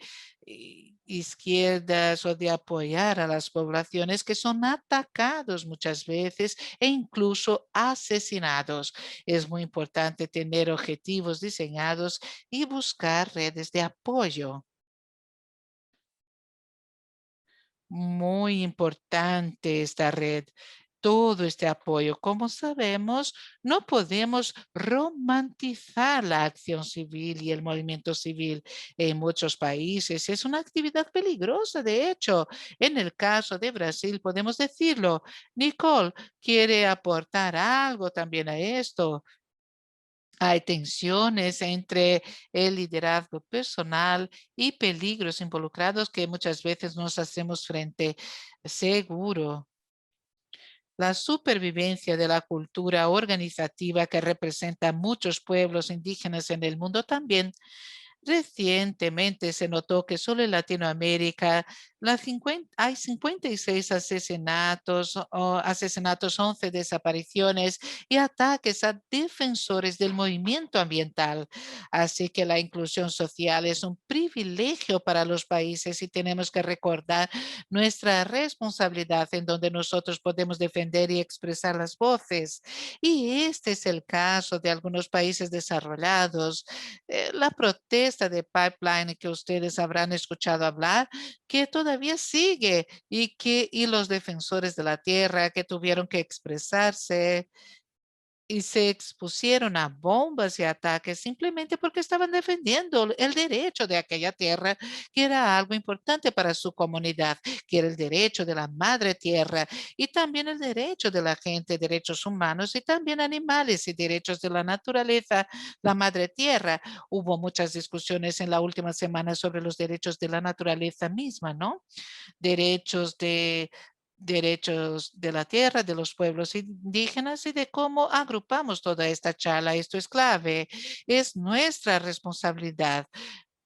izquierdas o de apoyar a las poblaciones que son atacados muchas veces e incluso asesinados. Es muy importante tener objetivos diseñados y buscar redes de apoyo. Muy importante esta red, todo este apoyo. Como sabemos, no podemos romantizar la acción civil y el movimiento civil en muchos países. Es una actividad peligrosa, de hecho. En el caso de Brasil, podemos decirlo. Nicole quiere aportar algo también a esto. Hay tensiones entre el liderazgo personal y peligros involucrados que muchas veces nos hacemos frente. Seguro. La supervivencia de la cultura organizativa que representa muchos pueblos indígenas en el mundo también. Recientemente se notó que solo en Latinoamérica hay 56 asesinatos, 11 desapariciones y ataques a defensores del movimiento ambiental. Así que la inclusión social es un privilegio para los países y tenemos que recordar nuestra responsabilidad en donde nosotros podemos defender y expresar las voces. Y este es el caso de algunos países desarrollados. La protesta de pipeline que ustedes habrán escuchado hablar, que todavía sigue y los defensores de la tierra que tuvieron que expresarse y se expusieron a bombas y ataques simplemente porque estaban defendiendo el derecho de aquella tierra, que era algo importante para su comunidad, que era el derecho de la madre tierra y también el derecho de la gente, derechos humanos y también animales y derechos de la naturaleza, la madre tierra. Hubo muchas discusiones en la última semana sobre los derechos de la naturaleza misma, ¿no? Derechos de la tierra, de los pueblos indígenas y de cómo agrupamos toda esta charla. Esto es clave, es nuestra responsabilidad.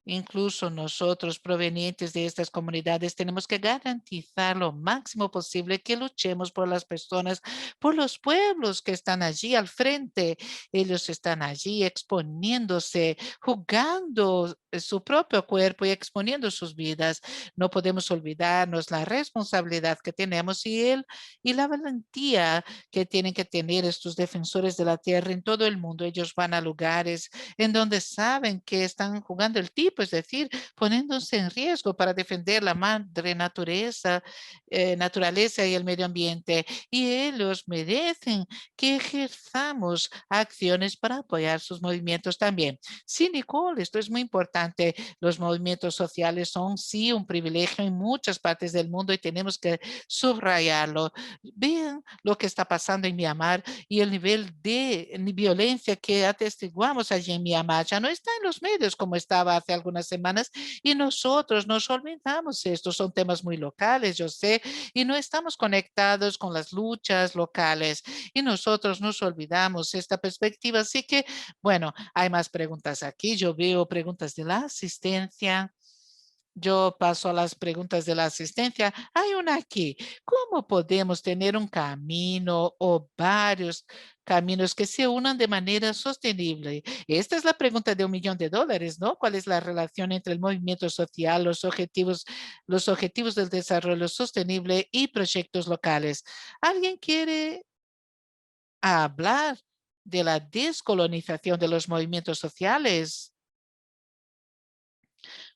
Incluso nosotros, provenientes de estas comunidades, tenemos que garantizar lo máximo posible que luchemos por las personas, por los pueblos que están allí al frente. Ellos están allí exponiéndose, jugando su propio cuerpo y exponiendo sus vidas. No podemos olvidarnos la responsabilidad que tenemos y la valentía que tienen que tener estos defensores de la tierra en todo el mundo. Ellos van a lugares en donde saben que están jugando el tipo, es decir, poniéndose en riesgo para defender la madre naturaleza y el medio ambiente. Y ellos merecen que ejerzamos acciones para apoyar sus movimientos también. Sí, Nicole, esto es muy importante. Los movimientos sociales son sí un privilegio en muchas partes del mundo y tenemos que subrayarlo. Vean lo que está pasando en Myanmar y el nivel de violencia que atestiguamos allí en Myanmar ya no está en los medios como estaba hace algunas semanas y nosotros nos olvidamos. Estos son temas muy locales, yo sé, y no estamos conectados con las luchas locales y nosotros nos olvidamos esta perspectiva. Así que, bueno, hay más preguntas aquí. Yo veo preguntas de la asistencia. Yo paso a las preguntas de la asistencia. Hay una aquí. ¿Cómo podemos tener un camino o varios caminos que se unan de manera sostenible? Esta es la pregunta de $1 millón, ¿no? ¿Cuál es la relación entre el movimiento social, los objetivos del desarrollo sostenible y proyectos locales? ¿Alguien quiere hablar? de la descolonización de los movimientos sociales.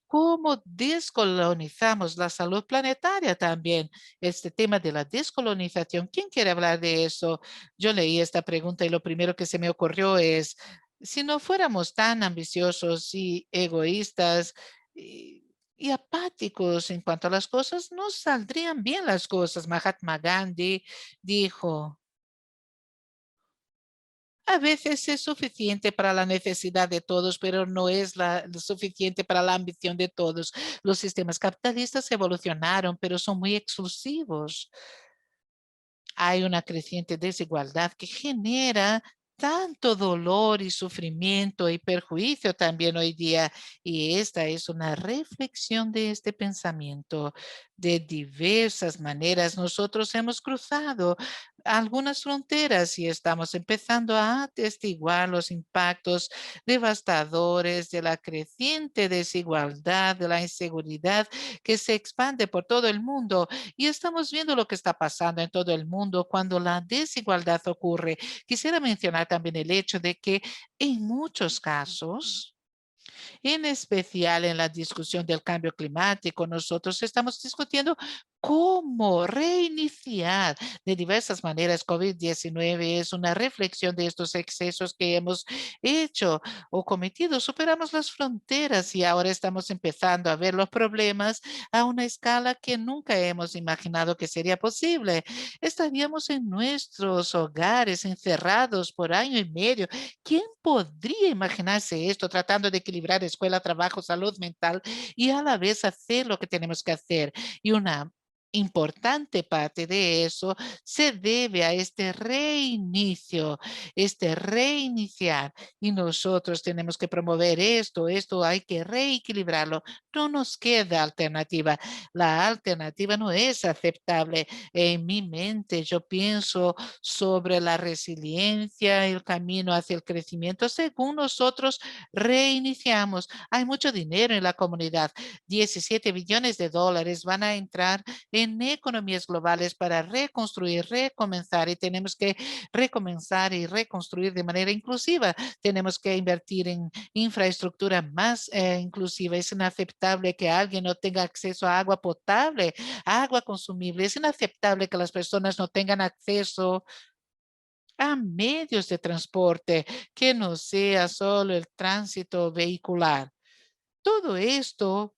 ¿Cómo descolonizamos la salud planetaria también? Este tema de la descolonización. ¿Quién quiere hablar de eso? Yo leí esta pregunta y lo primero que se me ocurrió es, si no fuéramos tan ambiciosos y egoístas y apáticos en cuanto a las cosas, no saldrían bien las cosas. Mahatma Gandhi dijo, a veces es suficiente para la necesidad de todos, pero no es lo suficiente para la ambición de todos. Los sistemas capitalistas evolucionaron, pero son muy exclusivos. Hay una creciente desigualdad que genera tanto dolor y sufrimiento y perjuicio también hoy día. Y esta es una reflexión de este pensamiento. De diversas maneras nosotros hemos cruzado algunas fronteras y estamos empezando a atestiguar los impactos devastadores de la creciente desigualdad, de la inseguridad que se expande por todo el mundo. Y estamos viendo lo que está pasando en todo el mundo cuando la desigualdad ocurre. Quisiera mencionar también el hecho de que en muchos casos, en especial en la discusión del cambio climático, nosotros estamos discutiendo cómo reiniciar de diversas maneras. COVID-19 es una reflexión de estos excesos que hemos hecho o cometido. Superamos las fronteras y ahora estamos empezando a ver los problemas a una escala que nunca hemos imaginado que sería posible. Estaríamos en nuestros hogares encerrados por año y medio. ¿Quién podría imaginarse esto tratando de equilibrar escuela, trabajo, salud mental y a la vez hacer lo que tenemos que hacer? Y una importante parte de eso se debe a este reiniciar. Y nosotros tenemos que promover esto hay que reequilibrarlo. No nos queda alternativa. La alternativa no es aceptable. En mi mente yo pienso sobre la resiliencia, el camino hacia el crecimiento según nosotros reiniciamos. Hay mucho dinero en la comunidad. 17 billones de dólares van a entrar en economías globales para reconstruir, recomenzar y tenemos que recomenzar y reconstruir de manera inclusiva. Tenemos que invertir en infraestructura más inclusiva. Es inaceptable que alguien no tenga acceso a agua potable, a agua consumible. Es inaceptable que las personas no tengan acceso a medios de transporte que no sea solo el tránsito vehicular. Todo esto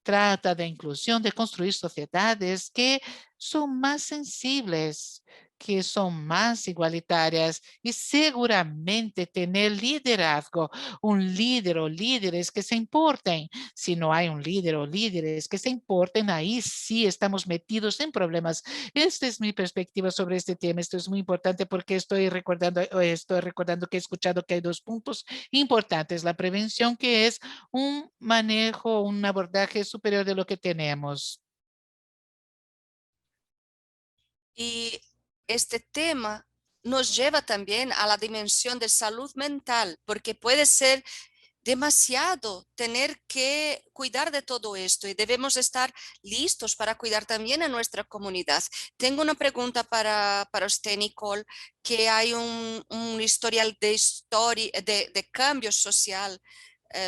trata de inclusión, de construir sociedades que son más sensibles, que son más igualitarias y seguramente tener liderazgo, un líder o líderes que se importen. Si no hay un líder o líderes que se importen, ahí sí estamos metidos en problemas. Esta es mi perspectiva sobre este tema. Esto es muy importante porque estoy recordando que he escuchado que hay dos puntos importantes. La prevención, que es un manejo, un abordaje superior de lo que tenemos. Y este tema nos lleva también a la dimensión de salud mental, porque puede ser demasiado tener que cuidar de todo esto y debemos estar listos para cuidar también a nuestra comunidad. Tengo una pregunta para usted, Nicole, que hay un historial de cambio social,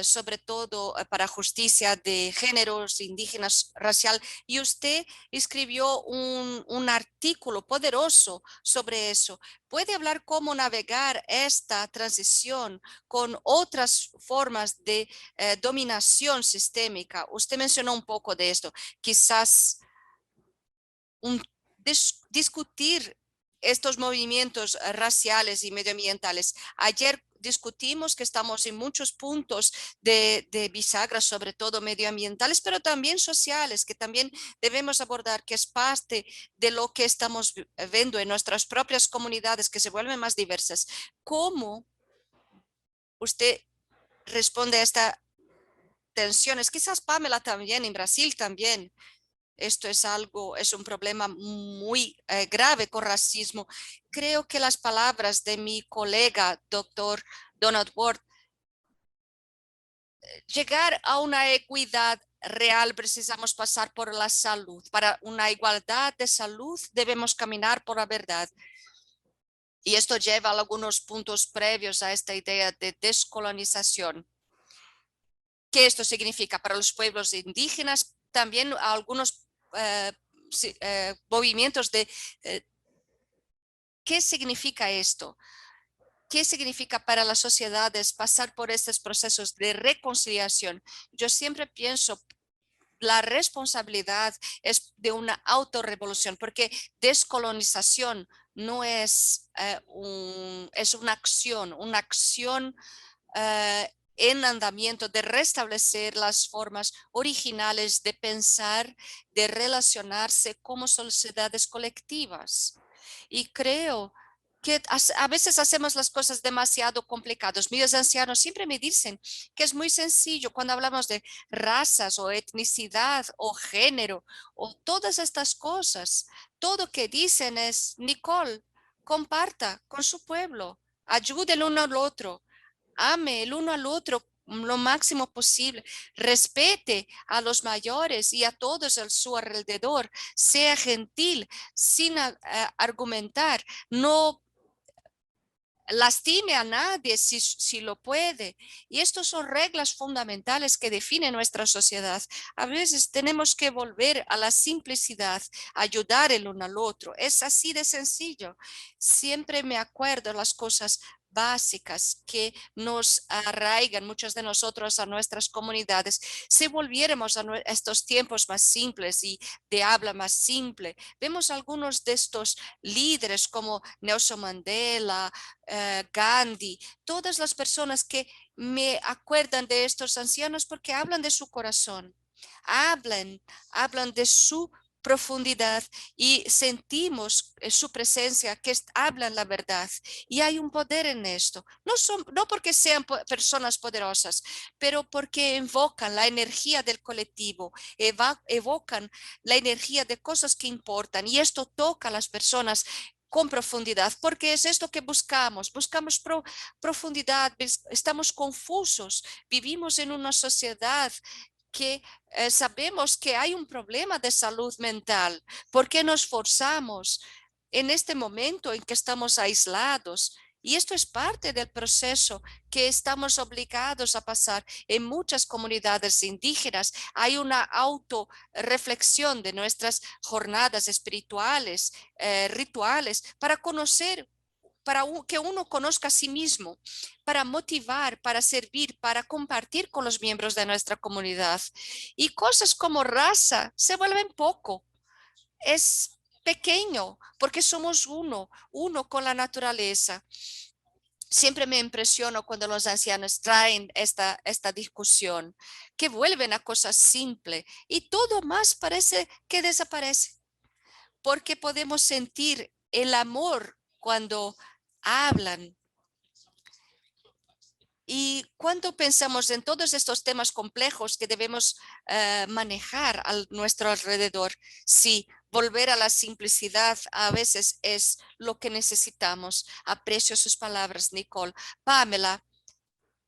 sobre todo para justicia de géneros, indígenas, racial, y usted escribió un artículo poderoso sobre eso. ¿Puede hablar cómo navegar esta transición con otras formas de dominación sistémica? Usted mencionó un poco de esto, quizás discutir estos movimientos raciales y medioambientales. Ayer discutimos que estamos en muchos puntos de bisagra, sobre todo medioambientales, pero también sociales, que también debemos abordar, que es parte de lo que estamos viendo en nuestras propias comunidades, que se vuelven más diversas. ¿Cómo usted responde a estas tensiones? Quizás Pamela también, en Brasil también. Esto es un problema muy grave con racismo. Creo que las palabras de mi colega, doctor Donald Ward, llegar a una equidad real precisamos pasar por la salud. Para una igualdad de salud debemos caminar por la verdad. Y esto lleva a algunos puntos previos a esta idea de descolonización. ¿Qué esto significa para los pueblos indígenas? También algunos movimientos de ¿qué significa esto? ¿Qué significa para las sociedades pasar por estos procesos de reconciliación? Yo siempre pienso la responsabilidad es de una autorrevolución, porque descolonización no es, es una acción en andamiento de restablecer las formas originales de pensar, de relacionarse como sociedades colectivas. Y creo que a veces hacemos las cosas demasiado complicadas. Mis ancianos siempre me dicen que es muy sencillo cuando hablamos de razas o etnicidad o género o todas estas cosas. Todo que dicen es, Nicole, comparta con su pueblo, ayude el uno al otro, ame el uno al otro lo máximo posible, respete a los mayores y a todos a su alrededor, sea gentil sin argumentar, no lastime a nadie si lo puede. Y estas son reglas fundamentales que definen nuestra sociedad. A veces tenemos que volver a la simplicidad, ayudar el uno al otro. Es así de sencillo. Siempre me acuerdo las cosas básicas que nos arraigan muchos de nosotros a nuestras comunidades. Si volviéramos a estos tiempos más simples y de habla más simple, vemos algunos de estos líderes como Nelson Mandela, Gandhi, todas las personas que me acuerdan de estos ancianos porque hablan de su corazón, hablan de su profundidad y sentimos su presencia, que hablan la verdad. Y hay un poder en esto. No porque sean personas poderosas, pero porque invocan la energía del colectivo, evocan la energía de cosas que importan. Y esto toca a las personas con profundidad, porque es esto que buscamos. Buscamos profundidad, estamos confusos, vivimos en una sociedad que sabemos que hay un problema de salud mental. ¿Por qué nos forzamos en este momento en que estamos aislados? Y esto es parte del proceso que estamos obligados a pasar en muchas comunidades indígenas. Hay una autorreflexión de nuestras jornadas espirituales, rituales, para conocer, para que uno conozca a sí mismo, para motivar, para servir, para compartir con los miembros de nuestra comunidad. Y cosas como raza se vuelven poco. Es pequeño porque somos uno con la naturaleza. Siempre me impresiono cuando los ancianos traen esta discusión, que vuelven a cosas simples y todo más parece que desaparece, porque podemos sentir el amor cuando hablan. Y cuando pensamos en todos estos temas complejos que debemos manejar a nuestro alrededor, sí, volver a la simplicidad a veces es lo que necesitamos. Aprecio sus palabras, Nicole. Pamela,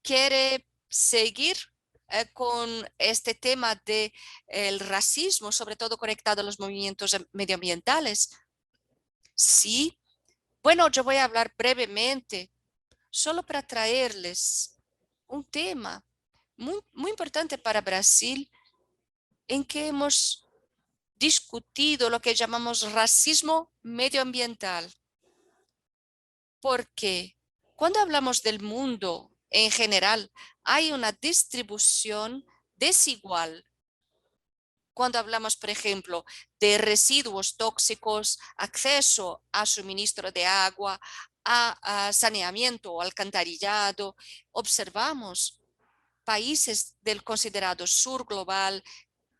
¿quiere seguir con este tema de el racismo, sobre todo conectado a los movimientos medioambientales? Sí. Bueno, yo voy a hablar brevemente, solo para traerles un tema muy importante para Brasil, en que hemos discutido lo que llamamos racismo medioambiental. Porque cuando hablamos del mundo en general, hay una distribución desigual. Cuando hablamos, por ejemplo, de residuos tóxicos, acceso a suministro de agua, a saneamiento o alcantarillado, observamos países del considerado sur global,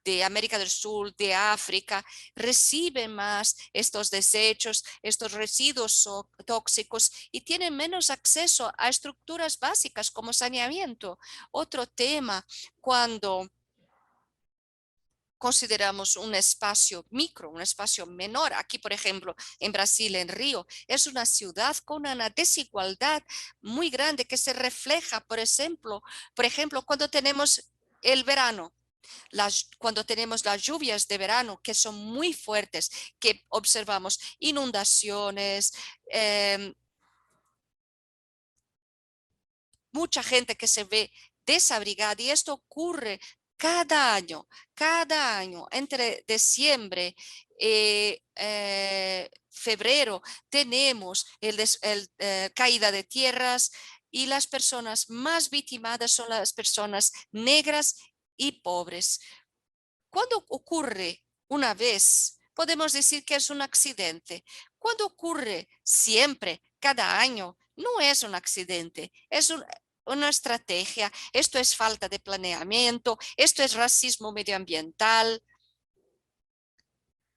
de América del Sur, de África, reciben más estos desechos, estos residuos tóxicos y tienen menos acceso a estructuras básicas como saneamiento. Otro tema, cuando consideramos un espacio micro, un espacio menor. Aquí, por ejemplo, en Brasil, en Río, es una ciudad con una desigualdad muy grande que se refleja, por ejemplo, cuando tenemos el verano. Cuando tenemos las lluvias de verano que son muy fuertes, que observamos inundaciones, mucha gente que se ve desabrigada y esto ocurre cada año, entre diciembre y febrero, tenemos caída de tierras y las personas más victimadas son las personas negras y pobres. Cuando ocurre una vez, podemos decir que es un accidente. Cuando ocurre siempre, cada año, no es un accidente, es una estrategia. Esto es falta de planeamiento, esto es racismo medioambiental.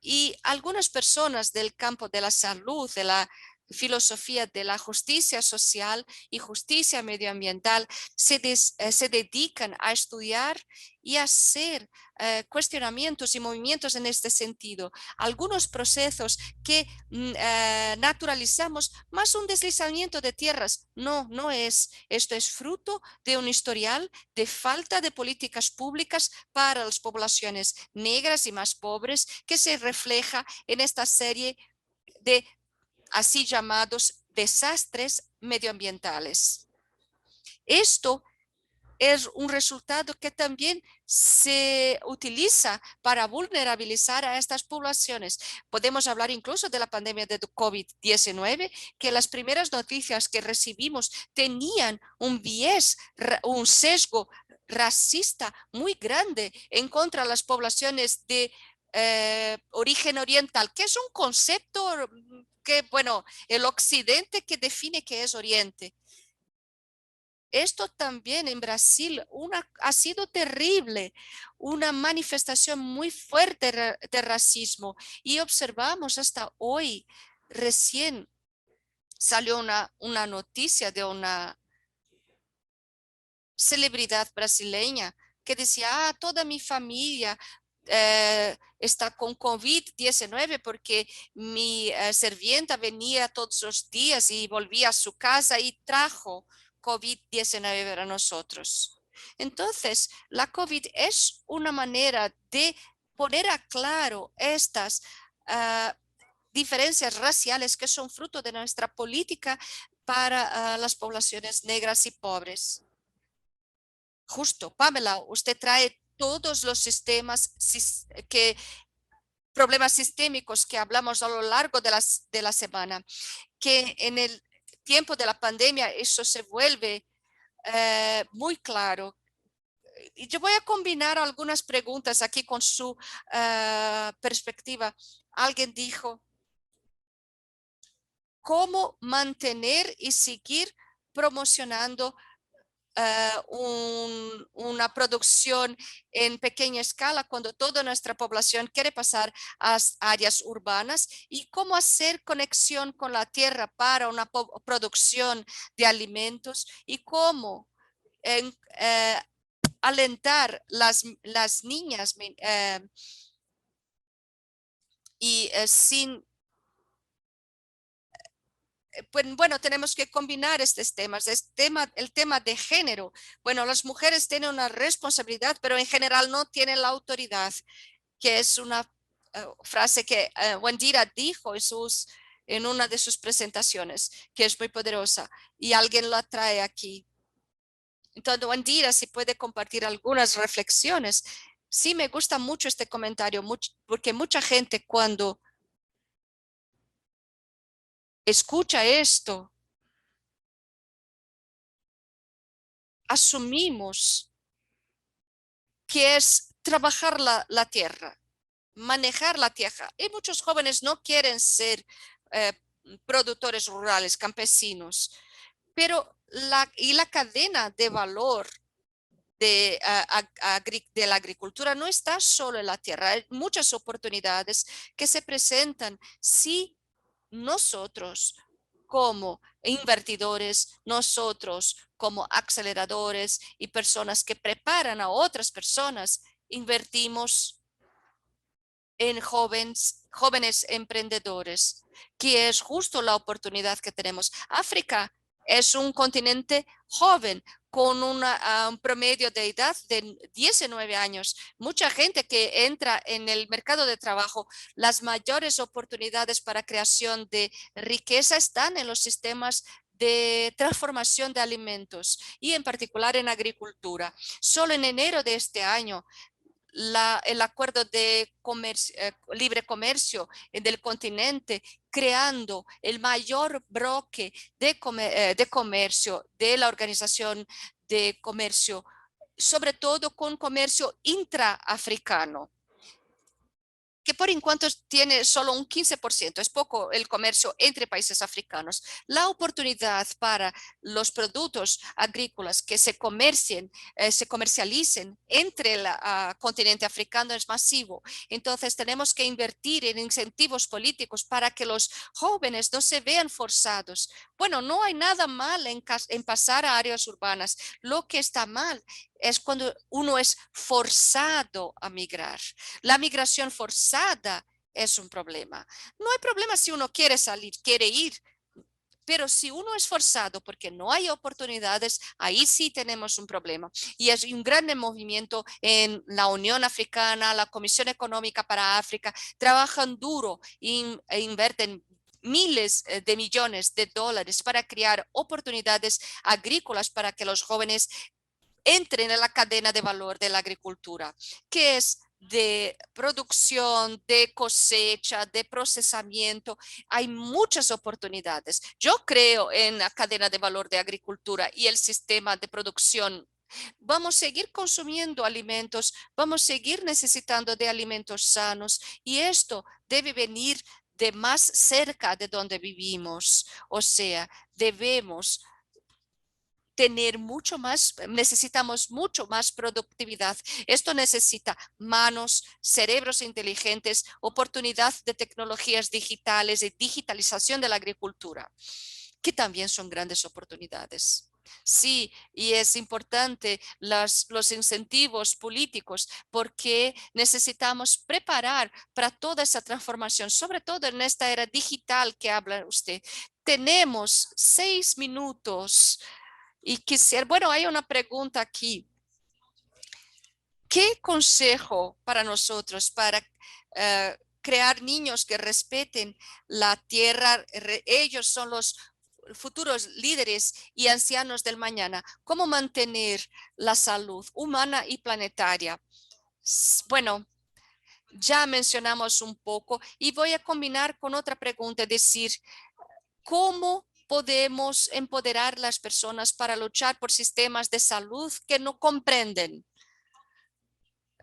Y algunas personas del campo de la salud, de la filosofía de la justicia social y justicia medioambiental, se dedican a estudiar y a hacer cuestionamientos y movimientos en este sentido. Algunos procesos que naturalizamos, más un deslizamiento de tierras. No, no es. Esto es fruto de un historial de falta de políticas públicas para las poblaciones negras y más pobres que se refleja en esta serie de así llamados desastres medioambientales. Esto es un resultado que también se utiliza para vulnerabilizar a estas poblaciones. Podemos hablar incluso de la pandemia de COVID-19, que las primeras noticias que recibimos tenían un bias, un sesgo racista muy grande en contra de las poblaciones de origen oriental, que es un concepto que, bueno, el occidente que define qué es oriente. Esto también en Brasil ha sido terrible, una manifestación muy fuerte de racismo y observamos hasta hoy, recién salió una noticia de una celebridad brasileña que decía, toda mi familia está con COVID-19 porque mi sirvienta venía todos los días y volvía a su casa y trajo COVID-19 para nosotros. Entonces, la COVID es una manera de poner a claro estas diferencias raciales que son fruto de nuestra política para las poblaciones negras y pobres. Justo, Pamela, usted trae todos los problemas sistémicos que hablamos a lo largo de la semana, que en el tiempo de la pandemia eso se vuelve muy claro. Y yo voy a combinar algunas preguntas aquí con su perspectiva. Alguien dijo, ¿cómo mantener y seguir promocionando una producción en pequeña escala cuando toda nuestra población quiere pasar a áreas urbanas y cómo hacer conexión con la tierra para una producción de alimentos y cómo alentar las niñas y sin bueno, tenemos que combinar estos temas. El tema de género. Bueno, las mujeres tienen una responsabilidad, pero en general no tienen la autoridad, que es una frase que Wandira dijo en una de sus presentaciones, que es muy poderosa, y alguien la trae aquí. Entonces, Wandira, si puede compartir algunas reflexiones. Sí, me gusta mucho este comentario, porque mucha gente cuando escucha esto, asumimos que es trabajar la tierra, manejar la tierra. Y muchos jóvenes no quieren ser productores rurales, campesinos, pero la cadena de valor de la agricultura no está solo en la tierra. Hay muchas oportunidades que se presentan si nosotros como invertidores, nosotros como aceleradores y personas que preparan a otras personas, invertimos en jóvenes emprendedores, que es justo la oportunidad que tenemos. África es un continente joven con un promedio de edad de 19 años. Mucha gente que entra en el mercado de trabajo, las mayores oportunidades para creación de riqueza están en los sistemas de transformación de alimentos y en particular en agricultura. Solo en enero de este año, el acuerdo de libre comercio del continente, creando el mayor bloque de comercio de la Organización de Comercio, sobre todo con comercio intraafricano, que por enquanto tiene solo un 15%, es poco el comercio entre países africanos. La oportunidad para los productos agrícolas que se comercialicen entre el continente africano es masivo. Entonces tenemos que invertir en incentivos políticos para que los jóvenes no se vean forzados. Bueno, no hay nada mal en pasar a áreas urbanas. Lo que está mal es cuando uno es forzado a migrar. La migración forzada es un problema. No hay problema si uno quiere salir, quiere ir, pero si uno es forzado porque no hay oportunidades, ahí sí tenemos un problema. Y es un gran movimiento en la Unión Africana, la Comisión Económica para África, trabajan duro e invierten miles de millones de dólares para crear oportunidades agrícolas para que los jóvenes entren en la cadena de valor de la agricultura, que es de producción, de cosecha, de procesamiento. Hay muchas oportunidades. Yo creo en la cadena de valor de agricultura y el sistema de producción. Vamos a seguir consumiendo alimentos, vamos a seguir necesitando de alimentos sanos y esto debe venir de más cerca de donde vivimos. O sea, debemos tener mucho más, necesitamos mucho más productividad. Esto necesita manos, cerebros inteligentes, oportunidad de tecnologías digitales y digitalización de la agricultura, que también son grandes oportunidades. Sí, y es importante los incentivos políticos porque necesitamos preparar para toda esa transformación, sobre todo en esta era digital que habla usted. Tenemos 6 minutos y quisiera, bueno, hay una pregunta aquí. ¿Qué consejo para nosotros para crear niños que respeten la tierra? Ellos son los futuros líderes y ancianos del mañana. ¿Cómo mantener la salud humana y planetaria? Bueno, ya mencionamos un poco y voy a combinar con otra pregunta, decir, ¿cómo podemos empoderar a las personas para luchar por sistemas de salud que no comprenden?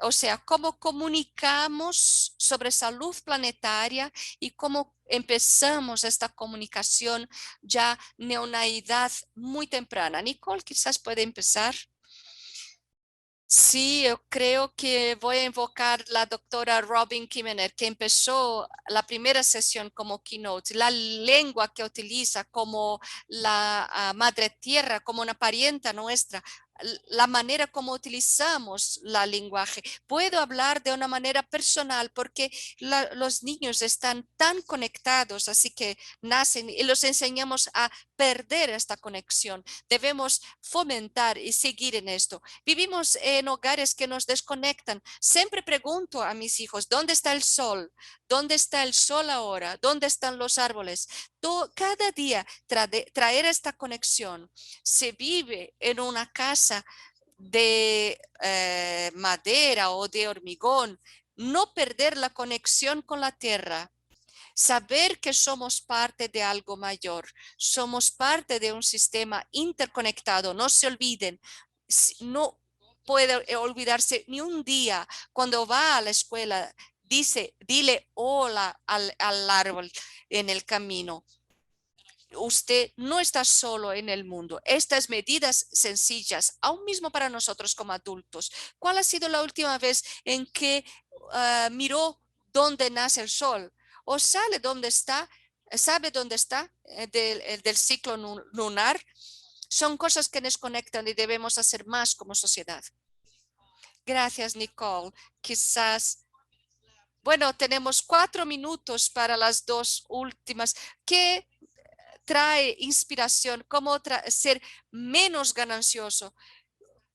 O sea, cómo comunicamos sobre salud planetaria y cómo empezamos esta comunicación ya en una edad muy temprana. Nicole, quizás puede empezar. Sí, yo creo que voy a invocar la doctora Robin Kimener, que empezó la primera sesión como keynote, la lengua que utiliza como la madre tierra, como una parienta nuestra, la manera como utilizamos la lenguaje. Puedo hablar de una manera personal porque los niños están tan conectados, así que nacen y los enseñamos a perder esta conexión. Debemos fomentar y seguir en esto. Vivimos en hogares que nos desconectan. Siempre pregunto a mis hijos, ¿dónde está el sol? ¿Dónde está el sol ahora? ¿Dónde están los árboles? Cada día traer esta conexión. Se vive en una casa de madera o de hormigón, no perder la conexión con la tierra. Saber que somos parte de algo mayor, somos parte de un sistema interconectado. No se olviden, no puede olvidarse ni un día cuando va a la escuela, dile hola al árbol en el camino. Usted no está solo en el mundo. Estas medidas sencillas, aún mismo para nosotros como adultos. ¿Cuál ha sido la última vez en que miró dónde nace el sol? ¿O sale dónde está? ¿Sabe dónde está del ciclo lunar? Son cosas que nos conectan y debemos hacer más como sociedad. Gracias, Nicole. Quizás, bueno, tenemos 4 minutos para las dos últimas. ¿Qué trae inspiración? ¿Cómo ser menos ganancioso?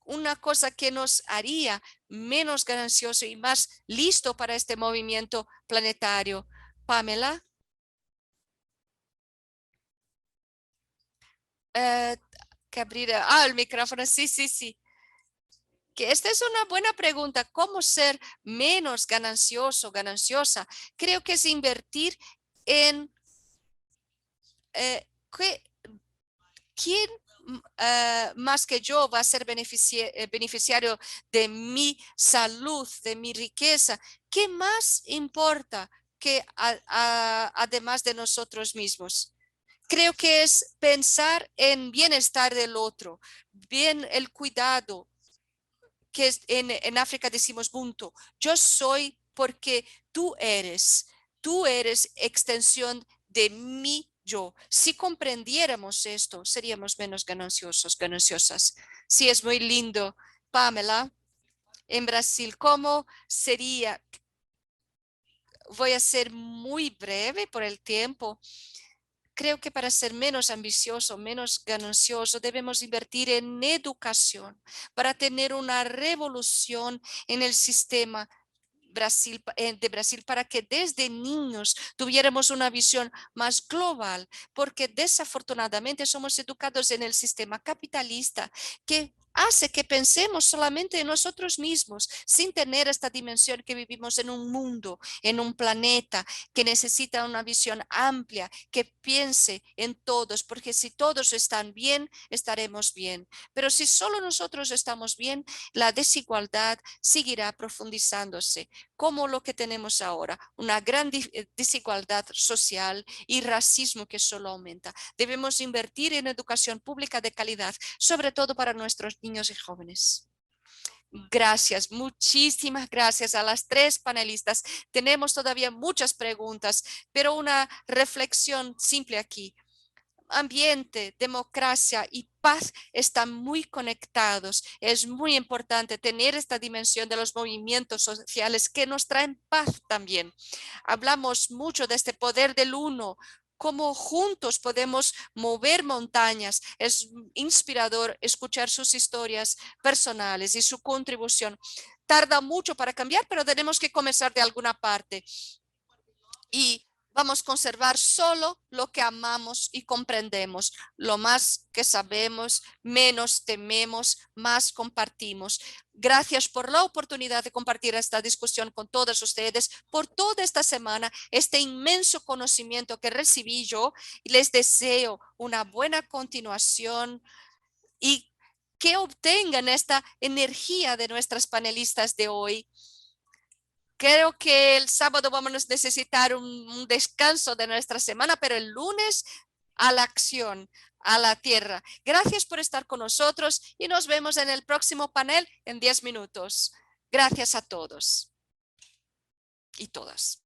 Una cosa que nos haría menos ganancioso y más listo para este movimiento planetario. Pamela. que abrir el micrófono. Sí, sí, sí. Que esta es una buena pregunta. ¿Cómo ser menos ganancioso, gananciosa? Creo que es invertir en quién más que yo va a ser beneficiario de mi salud, de mi riqueza. ¿Qué más importa que además de nosotros mismos? Creo que es pensar en bienestar del otro, bien el cuidado, que en África decimos punto. Yo soy porque tú eres extensión de mí yo. Si comprendiéramos esto, seríamos menos gananciosos, gananciosas. Sí, es muy lindo. Pamela, en Brasil, ¿cómo sería? Voy a ser muy breve por el tiempo. Creo que para ser menos ambicioso, menos ganancioso, debemos invertir en educación para tener una revolución en el sistema de Brasil para que desde niños tuviéramos una visión más global, porque desafortunadamente somos educados en el sistema capitalista que hace que pensemos solamente en nosotros mismos, sin tener esta dimensión que vivimos en un mundo, en un planeta que necesita una visión amplia, que piense en todos, porque si todos están bien, estaremos bien. Pero si solo nosotros estamos bien, la desigualdad seguirá profundizándose, como lo que tenemos ahora, una gran desigualdad social y racismo que solo aumenta. Debemos invertir en educación pública de calidad, sobre todo para nuestros niños y jóvenes. Gracias, muchísimas gracias a las tres panelistas. Tenemos todavía muchas preguntas, pero una reflexión simple aquí. Ambiente, democracia y paz están muy conectados. Es muy importante tener esta dimensión de los movimientos sociales que nos traen paz también. Hablamos mucho de este poder del uno, cómo juntos podemos mover montañas. Es inspirador escuchar sus historias personales y su contribución. Tarda mucho para cambiar, pero tenemos que comenzar de alguna parte. Y vamos a conservar solo lo que amamos y comprendemos. Lo más que sabemos, menos tememos, más compartimos. Gracias por la oportunidad de compartir esta discusión con todos ustedes por toda esta semana, este inmenso conocimiento que recibí yo. Y les deseo una buena continuación y que obtengan esta energía de nuestras panelistas de hoy. Creo que el sábado vamos a necesitar un descanso de nuestra semana, pero el lunes a la acción, a la tierra. Gracias por estar con nosotros y nos vemos en el próximo panel en 10 minutos. Gracias a todos y todas.